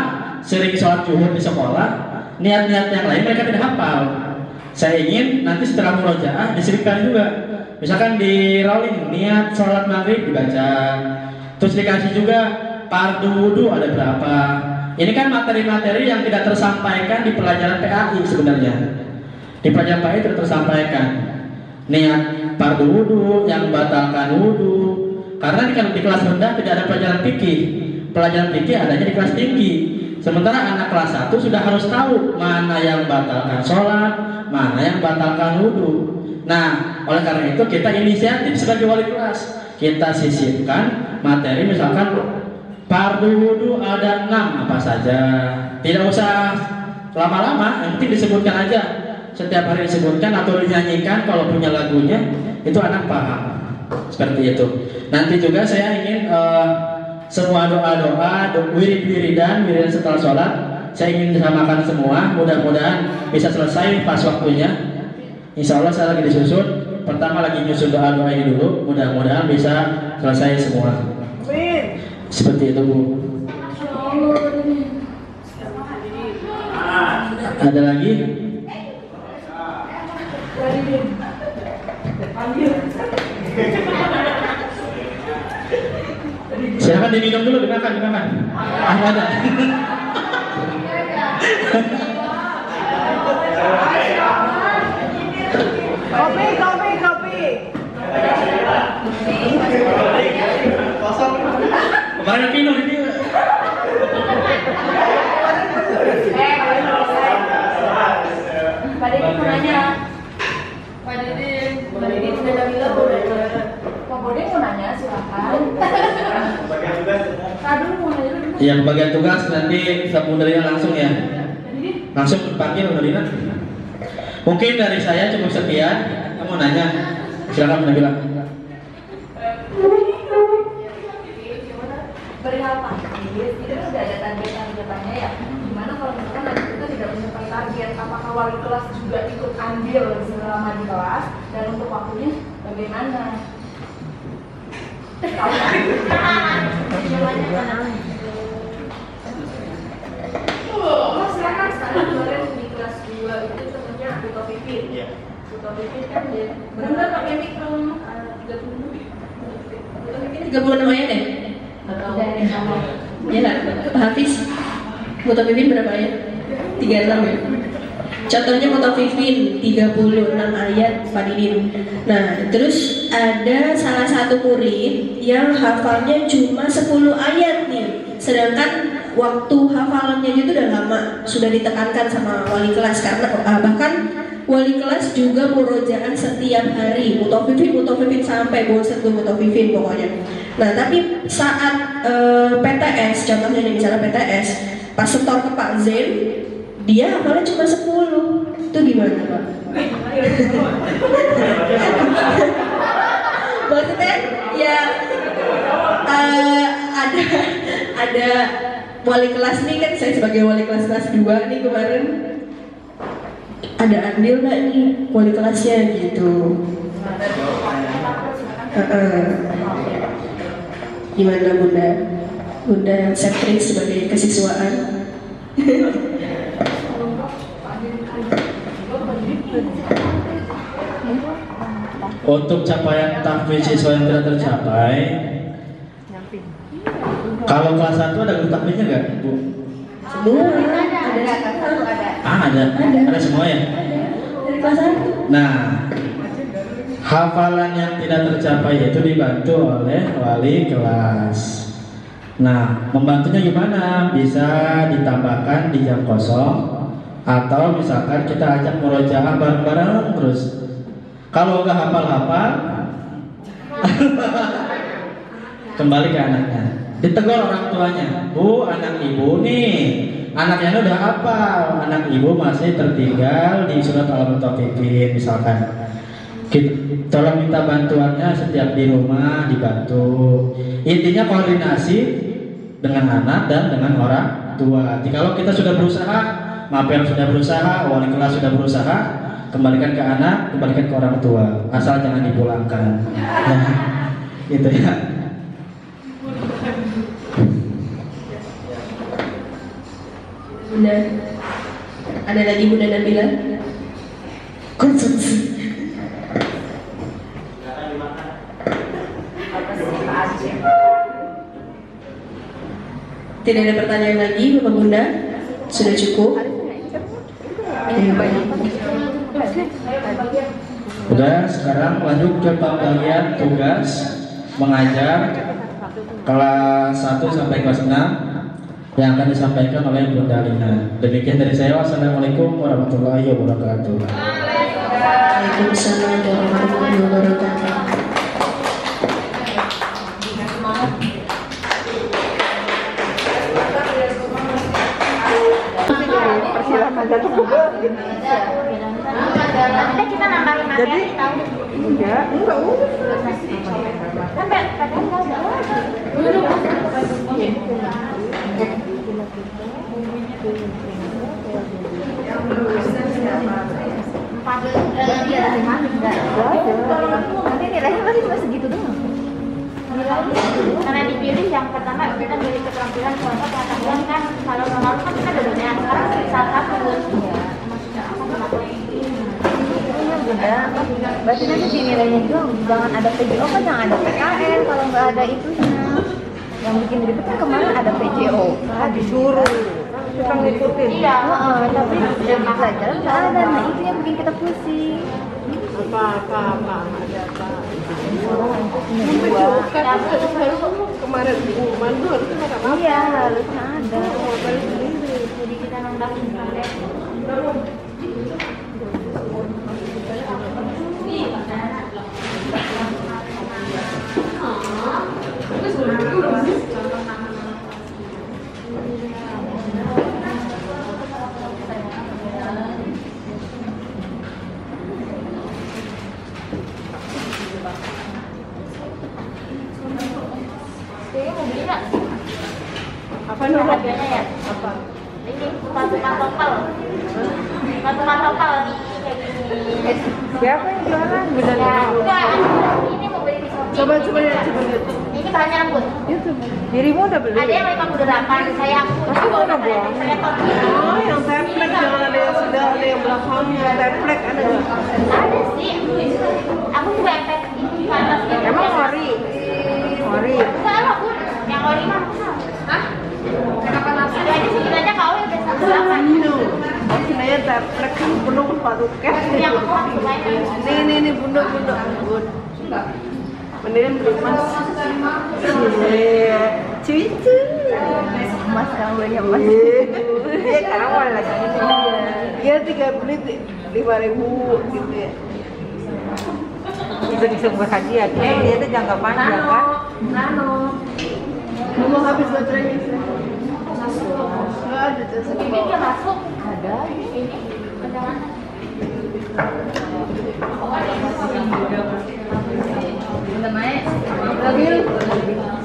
sering sholat zuhur di sekolah, niat-niat yang lain mereka tidak hafal. Saya ingin nanti setelah murojaah disebutkan juga, misalkan di rolling niat sholat maghrib dibaca, terus dikasih juga fardu wudu ada berapa. Ini kan materi-materi yang tidak tersampaikan di pelajaran PAI sebenarnya. Di pelajaran PAI tidak tersampaikan niat fardu wudu, yang batalkan wudu. Karena di kelas rendah tidak ada pelajaran fikih. Pelajaran fikih adanya di kelas tinggi. Sementara anak kelas 1 sudah harus tahu mana yang batalkan sholat, mana yang batalkan wudu. Nah, oleh karena itu kita inisiatif sebagai wali kelas. Kita sisipkan materi, misalkan fardu wudu ada 6 apa saja. Tidak usah lama-lama, yang penting disebutkan aja. Setiap hari disebutkan atau dinyanyikan kalau punya lagunya, itu anak paham. Seperti itu. Nanti juga saya ingin semua doa-doa, wirid-wiridan setelah sholat, saya ingin disamakan semua. Mudah-mudahan bisa selesai pas waktunya. Insya Allah saya lagi disusun. Pertama lagi nyusun doa-doa ini dulu. Mudah-mudahan bisa selesai semua. Seperti itu Bu. Ada lagi? Silakan diminum dulu, dimakan. Ada. Kopi. Kemarin minum ini. Pak Didi mau nanya. Pak Didi sudah bilang Pak Bodi mau nanya, silakan. Yang bagian tugas nanti Bu Nerina langsung ya. Langsung panggil Bu Nerina. Mungkin dari saya cukup sekian. Kamu nanya, silakan Bu Nerina. Perihal target, itu sudah ada target-targetannya ya. Gimana kalau misalkan nanti kita tidak mencapai target, apakah wali kelas juga ikut andil selama di kelas, dan untuk waktunya bagaimana? Tahu Oh, silakan. Sekarang kemarin di kelas 2 itu temennya Buto Pipin. Buto Pipin kan dia benar pakai mikro 36 ayat ya? Iya lah, Pak Hafiz. Mutafifin berapa ayat? 36 ya? Contohnya Mutafifin 36 ayat Pak Didin. Nah, terus ada salah satu murid yang hafalnya cuma 10 ayat nih. Sedangkan waktu hafalannya itu udah lama, sudah ditekankan sama wali kelas karena bahkan wali kelas juga murojaah setiap hari, mutafifin sampai bosan tuh mutafifin pokoknya. Nah, tapi saat PTS, contohnya nih misalnya PTS, pas setor ke Pak Zain, dia hafalnya cuma 10. Itu gimana Pak? Maksudnya ya Ada wali kelas nih, kan saya sebagai wali kelas 2 nih kemarin. Ada andil nggak nih wali kelasnya gitu? Gimana Bunda? Bunda Setrik sebagai kesiswaan. Untuk capaian tahfiz siswa yang tidak tercapai, kalau kelas 1 ada guru tahfiznya nggak, Bu? Semua Ada semua ya? dari kelas 1. Nah, hafalan yang tidak tercapai itu dibantu oleh wali kelas. Nah, membantunya gimana? Bisa ditambahkan di jam kosong, atau misalkan kita ajak murojaah bareng-bareng terus. Kalau nggak hafal-hafal, kembali ke anaknya. Ditegur orang tuanya, Bu, anak ibu nih, anaknya udah hafal, anak ibu masih tertinggal di surat Al-Mutaffifin misalkan. Tolong minta bantuannya setiap di rumah dibantu. Intinya koordinasi dengan anak dan dengan orang tua. Jikalau kita sudah berusaha, mapel sudah berusaha, wali kelas sudah berusaha, kembalikan ke anak, kembalikan ke orang tua. Asal jangan dipulangkan. Gitu ya. Bunda, ada lagi Bunda Nabila? Konsumsi. Tidak ada pertanyaan lagi, Bapak Bunda? Sudah cukup? Udah, sekarang lanjut ke pembagian tugas mengajar kelas 1 sampai kelas 6 yang akan disampaikan oleh Bunda Lina. Demikian dari saya. Wassalamualaikum warahmatullahi wabarakatuh. Waalaikumsalam warahmatullahi wabarakatuh. Nanti kita nambahin materi tahu. Enggak Sampai padahal enggak ada. Nanti nilainya pasti cuma segitu doang. Karena dipilih yang pertama kita dari keterampilan contoh pengetahuan kan, kalau normal kan kita ada banyak, sekarang salah satu Bunda, berarti nanti di nilainya juga jangan ada PJO kan, jangan ada PKN kalau nggak ada itunya. Yang bikin ribet kan kemarin ada PJO, disuruh kita ngikutin. iya, tapi yang pelajaran nggak ada, nah itu yang bikin kita pusing. Apa ada apa? Kemarin Bu Mandu harusnya ada apa? Iya, harusnya ada. Jadi kita nambahin sampai mau beli nggak? Apa nih? Harganya ya? Apa? Ini sepatu pantopel. Sepatu pantopel nih kayak gini. Siapa yang jualan? Bunda Ya, Lina. enggak, ini mau beli di Shopee. Coba lihat. Ini bahannya lembut. Itu. Dirimu udah beli? Ada yang 58, saya Tapi juga udah buang. saya topi. Oh, yang template jangan ada yang sudah, ada yang belakangnya. Template ada. Ada sih. Aku juga yang tes di atas. Emang ori? Ori. Enggak lah, Bun. Yang ori mah mahal. Hah? Kenapa nasi? Ya aja segitu aja kau yang biasa berapa? Ini sebenarnya template kan penuh padukan. Yang kuat lumayan. Ini bunda. Mendingan beli emas. Iya. Cucu. Mas kamu yang mas. Iya, karena mau lagi ini. Iya, 3 beli 5.000 gitu ya. Bisa disebut hadiah, dia itu jangka panjang kan? Mau habis baterainya sih. Nggak ada tuh. Ini dia masuk. Ada. Ini. Jangan. Lagi.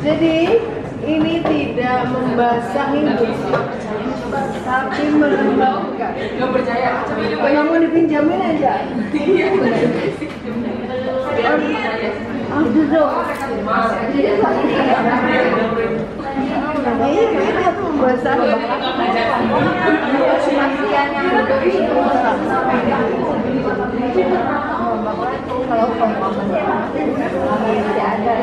Jadi ini tidak membasahi tapi melembabkan. Nggak percaya. Kalau mau dipinjamin aja. Iya. Oh, duduk. Ini beda tuh membasahi. Kalau komponen tidak ada.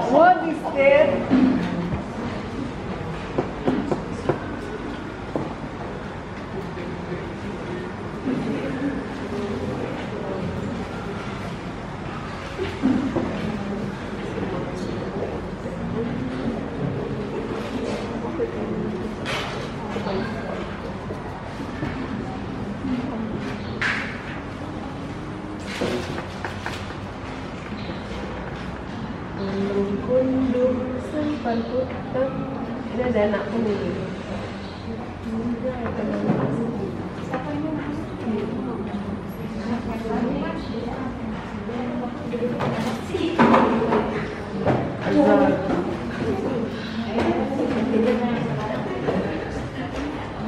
What is that? Kundur sempat putar. Ini ada anak kuning.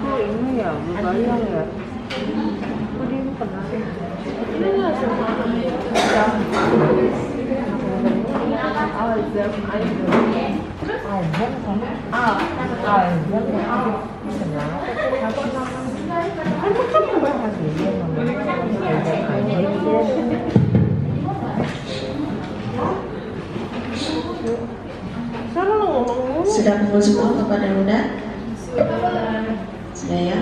Oh ini ya, berbayang ya. Oh dia pernah. Ini nggak sama Azam Sudah kumpul semua Bapak dan Bunda? Sudah ya.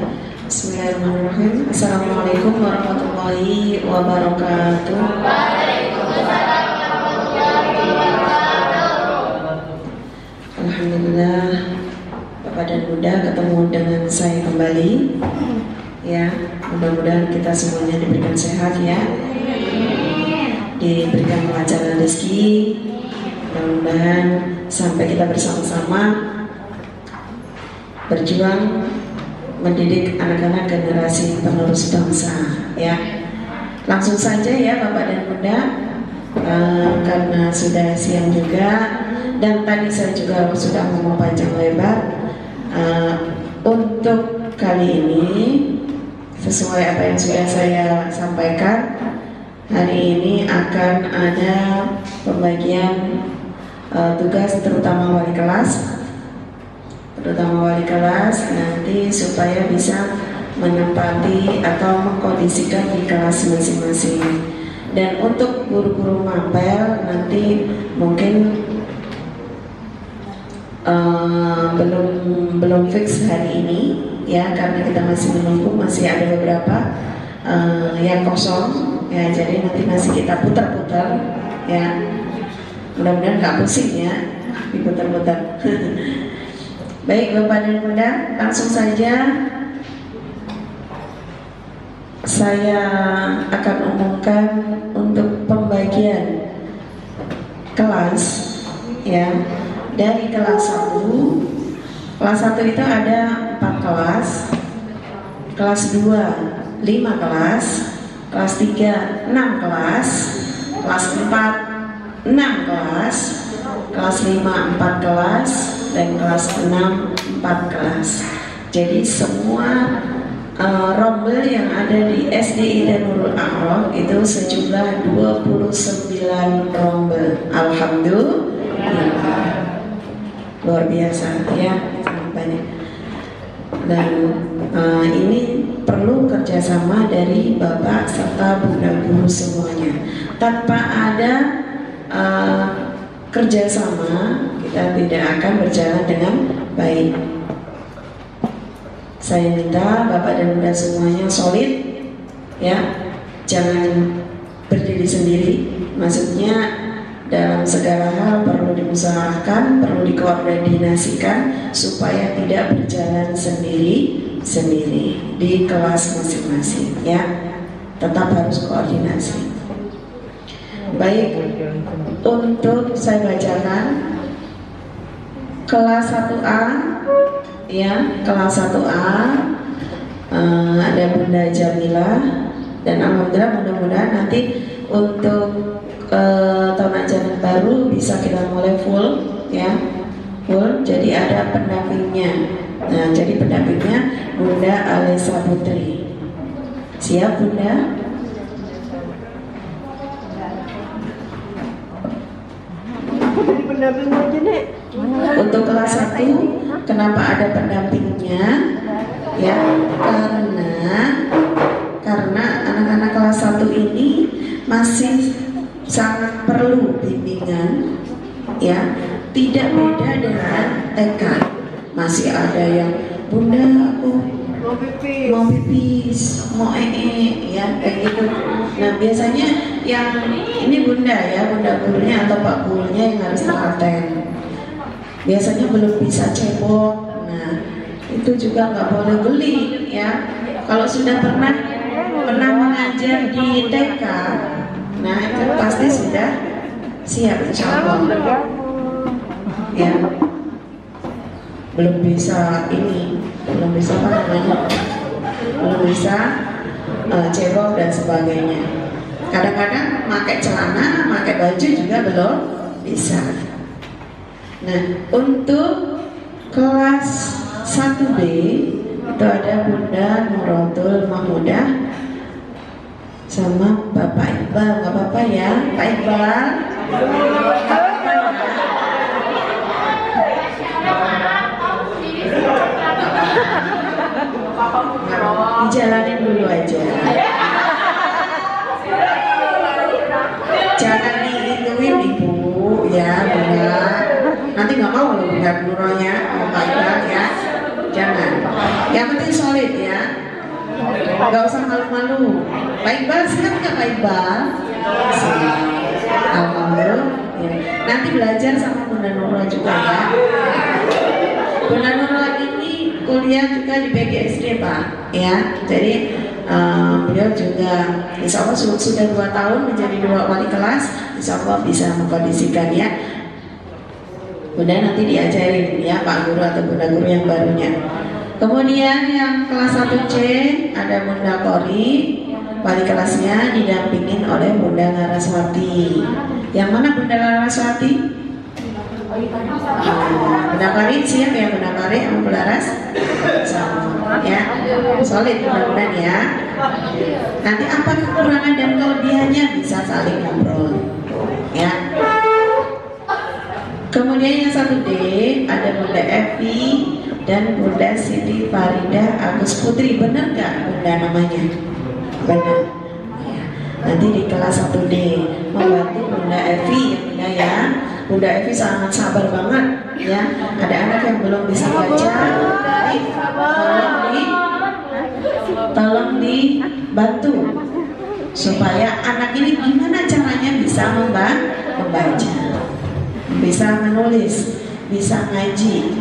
Bismillahirrahmanirrahim. Assalamualaikum warahmatullahi wabarakatuh. Alhamdulillah Bapak dan Bunda ketemu dengan saya kembali. Ya, mudah-mudahan kita semuanya diberikan sehat ya. Diberikan kelancaran rezeki. Mudah-mudahan sampai kita bersama-sama berjuang mendidik anak-anak generasi penerus bangsa ya. Langsung saja ya Bapak dan Bunda, karena sudah siang juga dan tadi saya juga sudah ngomong panjang lebar. Untuk kali ini sesuai apa yang sudah saya sampaikan, hari ini akan ada pembagian tugas terutama wali kelas nanti supaya bisa menempati atau mengkondisikan di kelas masing-masing. Dan untuk guru-guru mapel nanti mungkin belum fix hari ini ya, karena kita masih menunggu, masih ada beberapa yang kosong ya, jadi nanti masih kita putar-putar ya. Mudah-mudahan nggak pusing ya diputar-putar. Baik Bapak dan Bunda, langsung saja saya akan umumkan untuk pembagian kelas ya. Dari kelas 1, kelas 1 itu ada 4 kelas, kelas 2 5 kelas, kelas 3 6 kelas, kelas 4 6 kelas, kelas 5 4 kelas, dan kelas 6 4 kelas. Jadi semua rombel yang ada di SDI dan Nurul A'raf itu sejumlah 29 rombel. Alhamdulillah. Luar biasa ya, sangat banyak. Dan ini perlu kerjasama dari Bapak serta Bunda guru semuanya. Tanpa ada kerjasama, kita tidak akan berjalan dengan baik. Saya minta Bapak dan Bunda semuanya solid ya, jangan berdiri sendiri. Maksudnya dalam segala hal perlu dimusyawarahkan, perlu dikoordinasikan supaya tidak berjalan sendiri, sendiri di kelas masing-masing ya, tetap harus koordinasi. Baik, untuk saya bacakan kelas 1A ya, kelas 1A ada Bunda Jamila, dan alhamdulillah mudah-mudahan nanti untuk tahun ajaran baru bisa kita mulai full ya, full. Jadi ada pendampingnya. Nah, jadi pendampingnya Bunda Alisa Putri. Siap Bunda? Jadi pendamping aja nih. Untuk kelas 1 kenapa ada pendampingnya? Ya, karena anak-anak kelas 1 ini masih sangat perlu bimbingan ya, tidak beda dengan TK. Masih ada yang Bunda aku mau pipis, mau ya kayak gitu. Nah biasanya yang ini Bunda ya, Bunda gurunya atau Pak gurunya yang harus telaten. Biasanya belum bisa cebok. Nah itu juga nggak boleh geli ya. Kalau sudah pernah mengajar di TK, nah itu pasti sudah siap insya Allah ya. Belum bisa ini, belum bisa apa namanya, belum bisa cebok dan sebagainya. Kadang-kadang pakai celana, pakai baju juga belum bisa. Nah untuk kelas 1B itu ada Bunda Nuratul Mahmudah sama Bapak Iqbal. Nggak apa-apa ya Pak Iqbal. Dijalanin dulu aja. Jangan diituin Ibu ya Bunda. Nanti nggak mau loh Bunda gurunya Pak Iqbal ya. Jangan. Yang penting solid ya. Nggak usah malu-malu. Pak Iqbal siap nggak Pak Iqbal? Siap. Alhamdulillah. Ya. Nanti belajar sama Bunda Nurul juga ya. Bunda Nurul ini kuliah juga di PGSD Pak ya. Jadi beliau juga insya Allah sudah 2 tahun menjadi wali kelas. Insya Allah bisa mengkondisikan ya. Bunda nanti diajarin ya Pak Guru atau Bunda Guru yang barunya. Kemudian yang kelas 1C ada Bunda Kori, wali kelasnya didampingin oleh Bunda Laraswati. Yang mana Bunda Laraswati? Bunda Kori siap ya Bunda Kori sama Bunda Laras? Sama ya, solid mudah-mudahan ya. Nanti apa kekurangan dan kelebihannya bisa saling ngobrol ya. Kemudian yang 1D ada Bunda Evi dan Bunda Siti Farida Agus Putri. Benar nggak Bunda namanya? Benar ya. Nanti di kelas 1D membantu Bunda Evi ya Bunda ya. Bunda Evi sangat sabar banget ya. Ada anak yang belum bisa baca, tolong dibantu supaya anak ini gimana caranya bisa membaca, bisa menulis, bisa ngaji.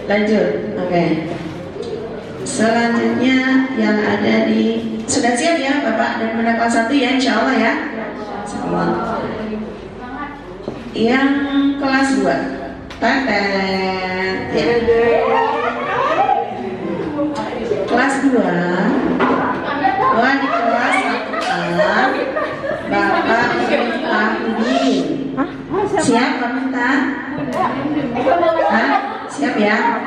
Lanjut, oke. Selanjutnya yang ada di, sudah siap ya Bapak dan Bunda kelas 1 ya insya Allah ya. Yang kelas 2 Taten ya. Kelas 2 di kelas 1A Bapak Ahudin. Siap Pak Minta? Siap ya.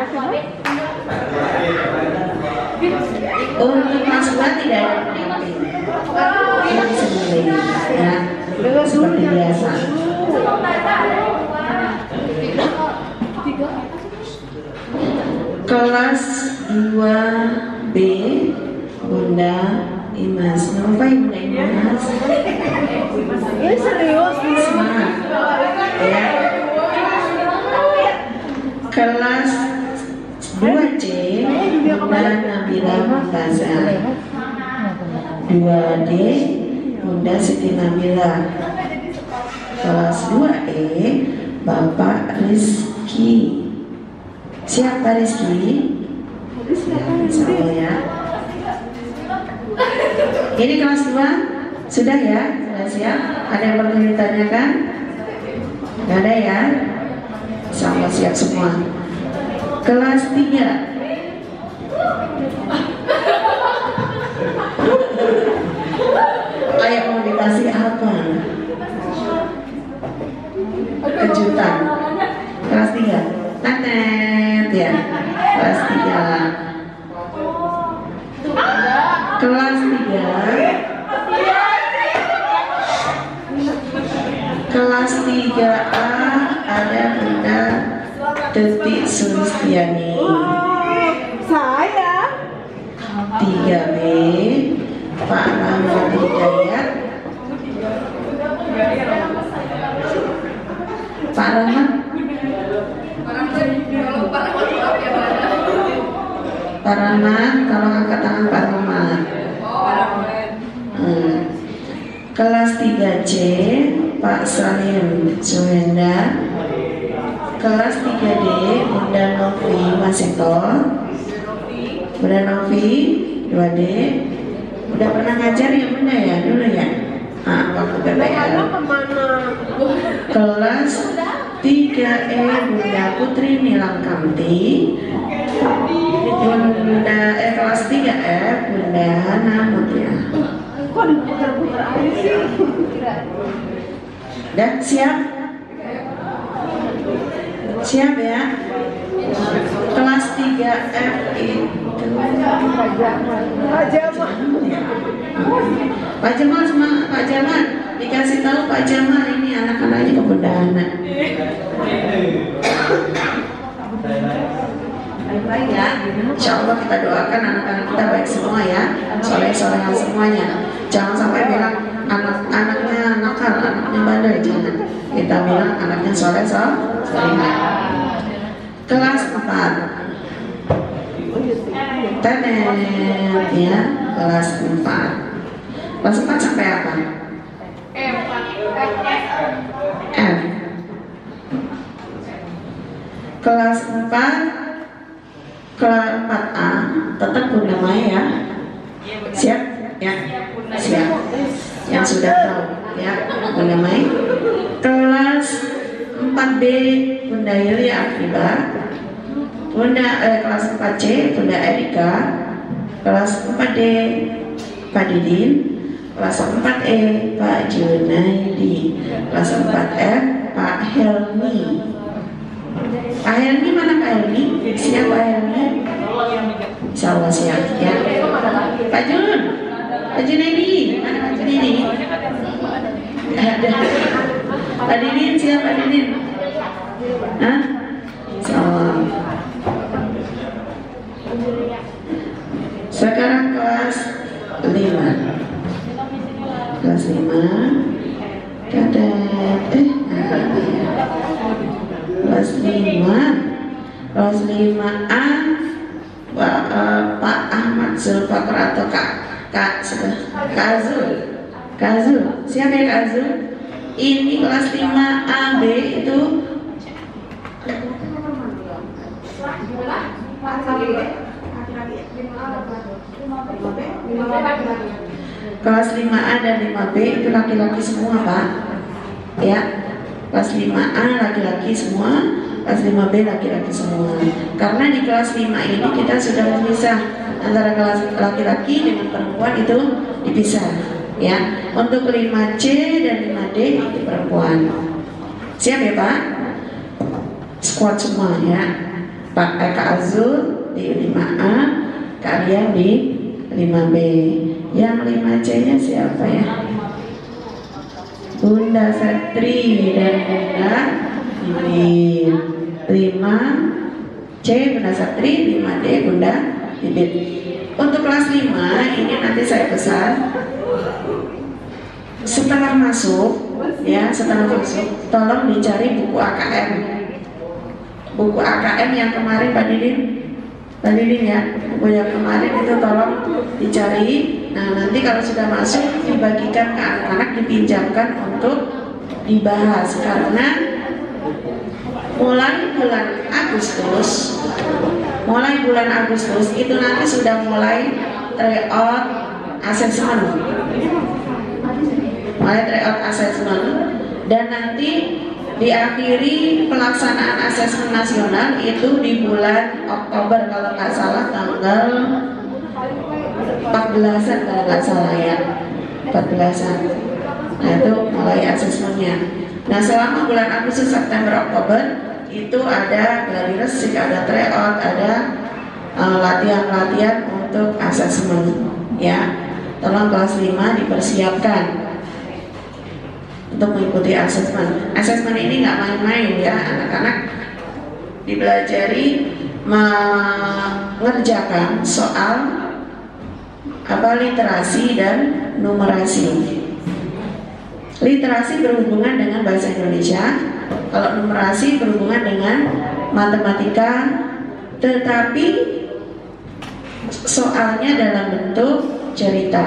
Untuk kelas 2 tidak ada pendamping. Ini sendiri ya. Seperti biasa. Kelas 2B Bunda Imas. Ngapain Bunda Imas? Ini serius Semangat ya. Kelas 2C Bunda Nabila Mumtazah. 2D Bunda Siti Nabila. Kelas 2E Bapak Rizky. Siap Pak Rizky? Siap ya. Ini kelas 2 sudah ya? Sudah siap? Ada yang perlu ditanyakan? Gak ada ya? Sama siap semua. Kelas 3 Ayah mau dikasih apa? Kejutan. Kelas 3 Tanet ya. Kelas 3 Kelas 3A ada Bunda Detik Sulistiani. Saya 3B Pak Rahmat Hidayat. Pak Rahmat. Pak Rahmat, kalau angkat tangan Pak Rahmat. Kelas 3C Pak Salim Suhenda. Kelas 3D Bunda Novi Masinton. Bunda Novi 2D. Udah pernah ngajar ya Bunda ya dulu ya? Waktu PPL. Kelas 3E Bunda Putri Nilangkamti. Bunda kelas 3F Bunda Hana Mutia. kok diputar-putar aja sih? Dan siap? Siap ya? Kelas 3F itu Pak Jamal sama Pak Jamal dikasih tahu Pak Jamal ini anak-anaknya ke Bunda Hana. Baik ya, insya Allah kita doakan anak-anak kita baik semua ya, soleh-solehan semuanya. Jangan sampai bilang anak-anaknya nakal, anaknya bandel, jangan. Kita bilang anaknya soleh-solehan. Kelas 4 Tenet ya, kelas 4. Kelas 4 sampai apa? F. Kelas 4 kelas 4A tetap Bunda Maya ya. Siap? Ya. Siap. Yang sudah tahu ya Bunda Maya. Kelas 4B Bunda Yulia Akibah. Kelas 4C Bunda Erika. Kelas 4D Pak Didin. Kelas 4E Pak Junaidi. Kelas 4F Pak Helmi. Pak Helmi mana Pak Helmi? Siap Pak Helmi? Insya Allah siap ya. Pak Jun, Pak Junaidi, mana Pak Junaidi? Ada. Pak Didin siap Pak Didin? Hah? Insya Allah. Sekarang kelas 5. Kelas 5. Kelas 5 5A Pak Ahmad Zulfakar atau Kak Azul. Siapa ya Kak Azul? Ini kelas 5AB itu kelas 5A dan 5B itu laki-laki semua Pak ya. Kelas 5A laki-laki semua, kelas 5B laki-laki semua. Karena di kelas 5 ini kita sudah memisah antara kelas laki-laki dengan perempuan itu dipisah ya. Untuk 5C dan 5D itu perempuan. Siap ya Pak? Squad semua ya. Kak Azul di 5A, Kak Arya di 5B. Yang 5C nya siapa ya? Bunda Satri dan Bunda Didin. 5C C Bunda Saptri, 5D Bunda Bibit. Untuk kelas 5 ini nanti saya pesan setelah masuk ya, setelah masuk tolong dicari buku AKM. Buku AKM yang kemarin Pak Didin ya, buku yang kemarin itu tolong dicari. Nah, nanti kalau sudah masuk dibagikan ke anak-anak, dipinjamkan untuk dibahas, karena mulai bulan Agustus itu nanti sudah mulai tryout assessment, dan nanti diakhiri pelaksanaan asesmen nasional itu di bulan Oktober kalau nggak salah, tanggal 14-an kalau nggak salah ya, 14-an. Nah itu mulai asesmennya. Nah selama bulan Agustus, September, Oktober itu ada gladi resik, ada tryout, ada latihan-latihan untuk asesmen ya. Tolong kelas 5 dipersiapkan untuk mengikuti asesmen. Asesmen ini nggak main-main ya, anak-anak dipelajari mengerjakan soal literasi dan numerasi. Literasi berhubungan dengan bahasa Indonesia, kalau numerasi berhubungan dengan matematika, tetapi soalnya dalam bentuk cerita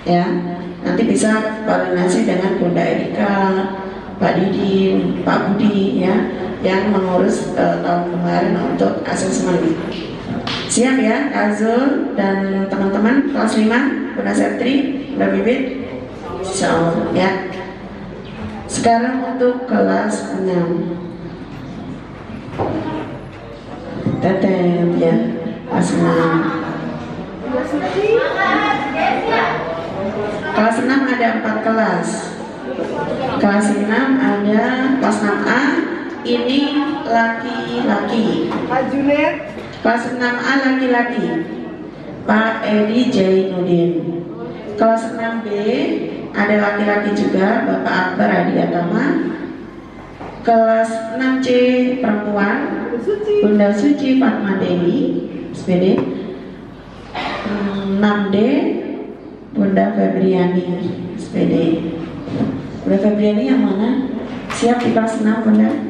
ya. Nanti bisa koordinasi dengan Bunda Erika, Pak Didin, Pak Budi ya, yang mengurus tahun kemarin untuk asesmen. Siap ya, Azul dan teman-teman kelas 5, Bunda Septri, Bunda Bibit, insyaallah ya. Sekarang untuk kelas 6, Teteh ya, kelas 6. Kelas 6 ada 4 kelas. Kelas 6 ada kelas 6A, ini laki-laki. Pak Junet. Kelas 6A laki-laki, Pak Edi Jainuddin. Kelas 6B ada laki-laki juga, Bapak Akbar Adiatama. Kelas 6C perempuan, Bunda Suci Fatma Dewi, SPD. 6D Bunda Febriani, SPD. Bunda Febriani yang mana? Siap di kelas 6 Bunda?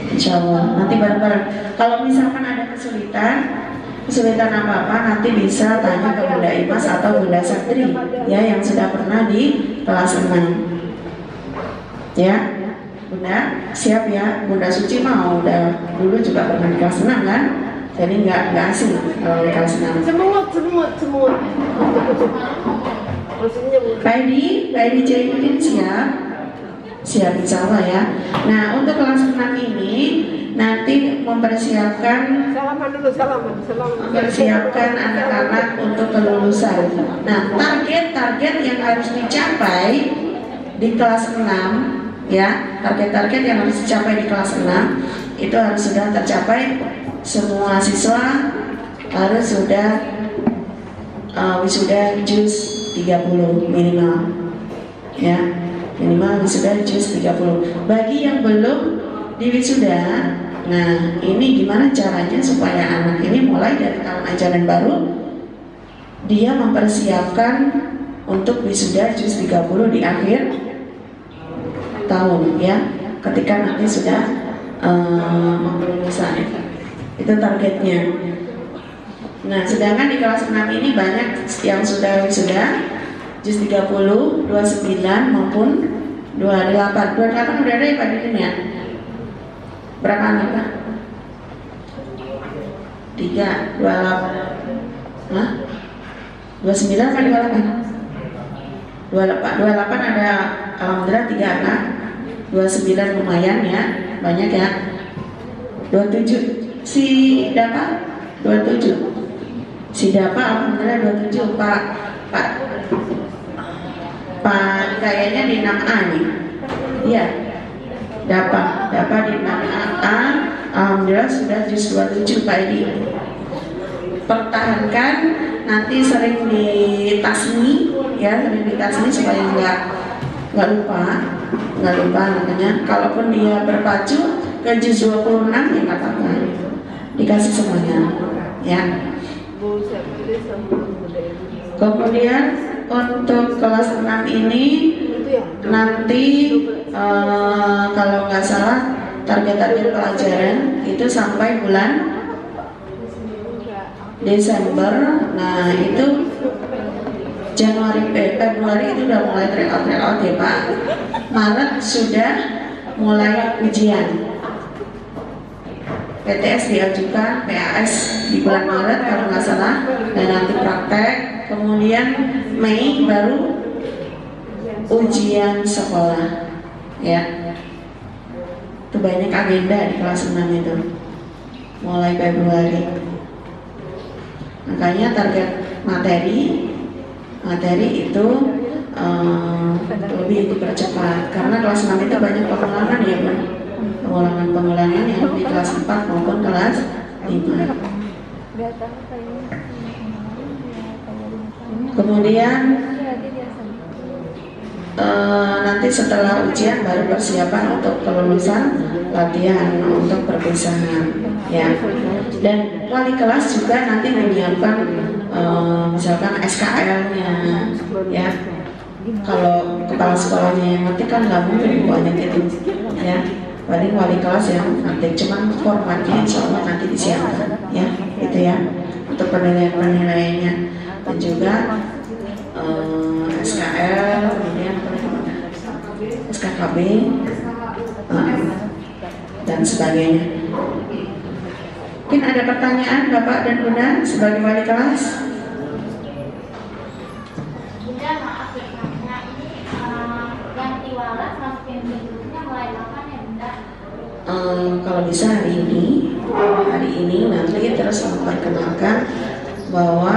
Insya Allah, nanti bareng-bareng. Kalau misalkan ada kesulitan apa-apa, nanti bisa tanya ke Bunda Imas atau Bunda Saptri ya, yang sudah pernah di kelas 6 ya. Bunda, siap ya. Bunda Suci mau udah dulu juga pernah di kelas 6 kan? Jadi nggak asing kalau di kelas 6. Semut. Pak Edi Jainuddin siap insya Allah ya. Nah untuk kelas 6 ini nanti mempersiapkan anak-anak untuk kelulusan. Nah target yang harus dicapai di kelas 6 ya, target yang harus dicapai di kelas 6 itu harus sudah tercapai. Semua siswa harus sudah wisuda juz 30 minimal ya, minimal wisuda juz 30. Bagi yang belum diwisuda, nah ini gimana caranya supaya anak ini mulai dari tahun ajaran baru dia mempersiapkan untuk wisuda juz 30 di akhir tahun ya, ketika nanti sudah kelulusan. Itu targetnya. Nah, sedangkan di kelas 6 ini banyak yang sudah wisuda juz 30, 29 maupun 28. 28 udah ada ya Pak Didin ya? Berapa anak Pak? 3, 28. Hah? 29 apa 28? 28 ada alhamdulillah 3 anak. 29 lumayan ya, banyak ya. 27 si Dapa 27, si Dapa alhamdulillah 27. Pak kayaknya di 6A nih, iya Dapa di 6A alhamdulillah sudah juz 27 Pak Edi. Pertahankan, nanti sering ditasmi ya, supaya nggak lupa namanya. Kalaupun dia berpacu ke juz 26 ya nggak apa-apa, dikasih semuanya ya. Kemudian untuk kelas 6 ini nanti kalau nggak salah target-target pelajaran itu sampai bulan Desember. Nah itu Februari itu udah mulai tryout ya Pak. Maret sudah mulai ujian. PTS diajukan, PAS di bulan Maret kalau nggak salah, dan nanti praktek. Kemudian Mei baru ujian sekolah, ya. Itu banyak agenda di kelas 6 itu, mulai Februari. Makanya target materi itu lebih dipercepat karena kelas 6 itu banyak pengulangan ya Bun. Pengulangan yang di kelas 4 maupun kelas 5. Kemudian nanti setelah ujian baru persiapan untuk kelulusan latihan untuk perpisahan ya. Dan wali kelas juga nanti menyiapkan misalkan SKL-nya ya. Kalau kepala sekolahnya yang ngerti kan nggak mungkin banyak itu ya. Paling wali kelas yang nanti cuman formatnya insya Allah nanti disiapkan ya, gitu ya, untuk penilaiannya dan juga SKL, kemudian SKKB dan sebagainya. Mungkin ada pertanyaan Bapak dan Bunda sebagai wali kelas? Bunda maaf ya, nah ini yang tiwala masukin bentuknya mulai kapan ya Bunda? Kalau bisa hari ini nanti terus memperkenalkan bahwa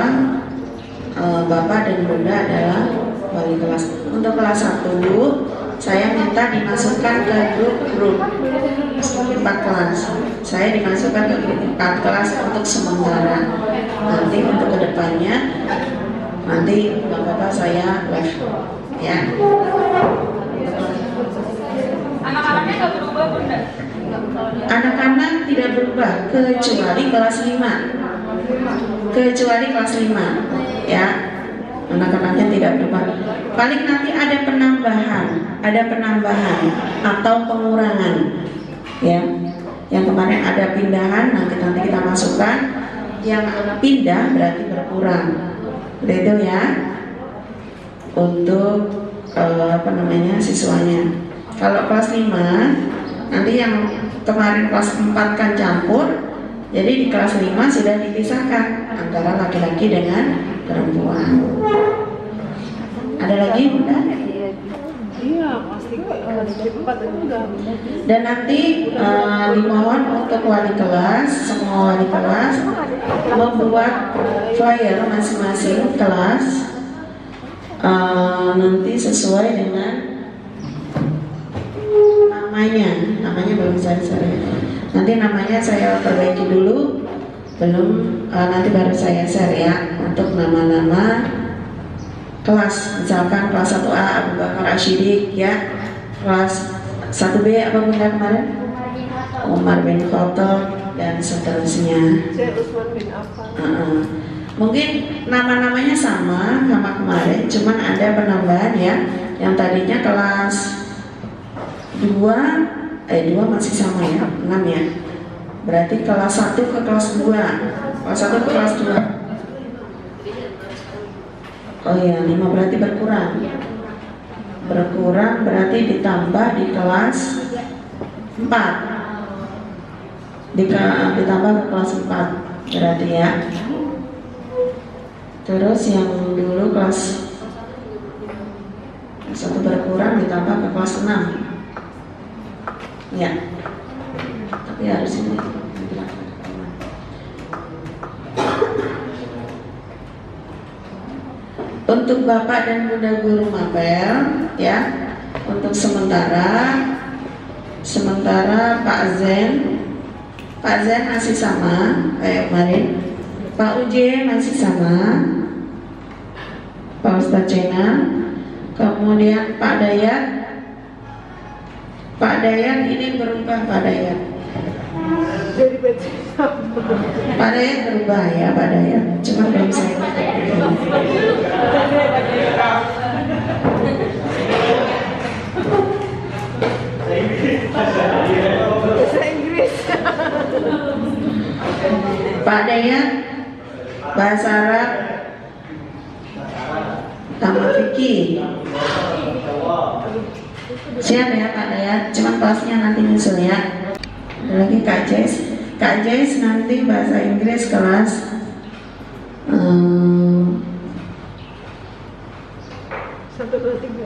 Bapak dan Bunda adalah wali kelas. Untuk kelas 1 saya minta dimasukkan ke grup 4 kelas. Saya dimasukkan ke grup 4 kelas untuk sementara. Nanti untuk kedepannya nanti Bapak saya live ya. Anak-anaknya nggak berubah Bunda? Anak-anak tidak berubah kecuali kelas 5. Kecuali kelas 5 ya. Anak-anaknya tidak berubah. Paling nanti ada penambahan atau pengurangan ya. Yang kemarin ada pindahan nanti kita masukkan. Yang pindah berarti berkurang. Itu ya. Untuk siswanya. Kalau kelas 5 nanti yang kemarin kelas 4 kan campur, jadi di kelas 5 sudah dipisahkan antara laki-laki dengan perempuan. Ada lagi Bunda? Iya, pasti cepat itu udah. Dan nanti dimohon untuk wali kelas, semua wali kelas membuat flyer masing-masing kelas nanti sesuai dengan namanya belum saya share. Nanti namanya saya perbaiki dulu, belum nanti baru saya share ya untuk nama-nama kelas. Misalkan kelas 1A Abu Bakar Ashidik ya, kelas 1B apa Bunda kemarin? Umar bin Khattab dan seterusnya. Saya Usman bin Affan. Mungkin nama-namanya sama kemarin, cuman ada penambahan ya. Yang tadinya kelas 2 masih sama ya, 6 ya. Berarti kelas 1 ke kelas 2. Kelas 1 ke kelas 2. Oh iya, 5 berarti berkurang. Berkurang berarti ditambah di kelas 4. Ditambah ke kelas 4 berarti ya. Terus yang dulu kelas 1 berkurang ditambah ke kelas 6. Ya, tapi harus ini. Untuk Bapak dan Bunda guru mapel, ya, untuk sementara Pak Zen masih sama kayak kemarin. Pak Uje masih sama. Pak Ustadz Cena, kemudian Pak Dayat ini berubah Pak Dayat. Jadi baca. Pak Dayat berubah ya, Pak Dayat. Cuma belum saya Bahasa Inggris. Pak Dayat bahasa Arab tambah fikih. Siap ya Pak Dayat, cuman kelasnya nanti nyusul ya. Ada lagi Kak Jess. Kak Jess nanti bahasa Inggris kelas 1, 2, 3.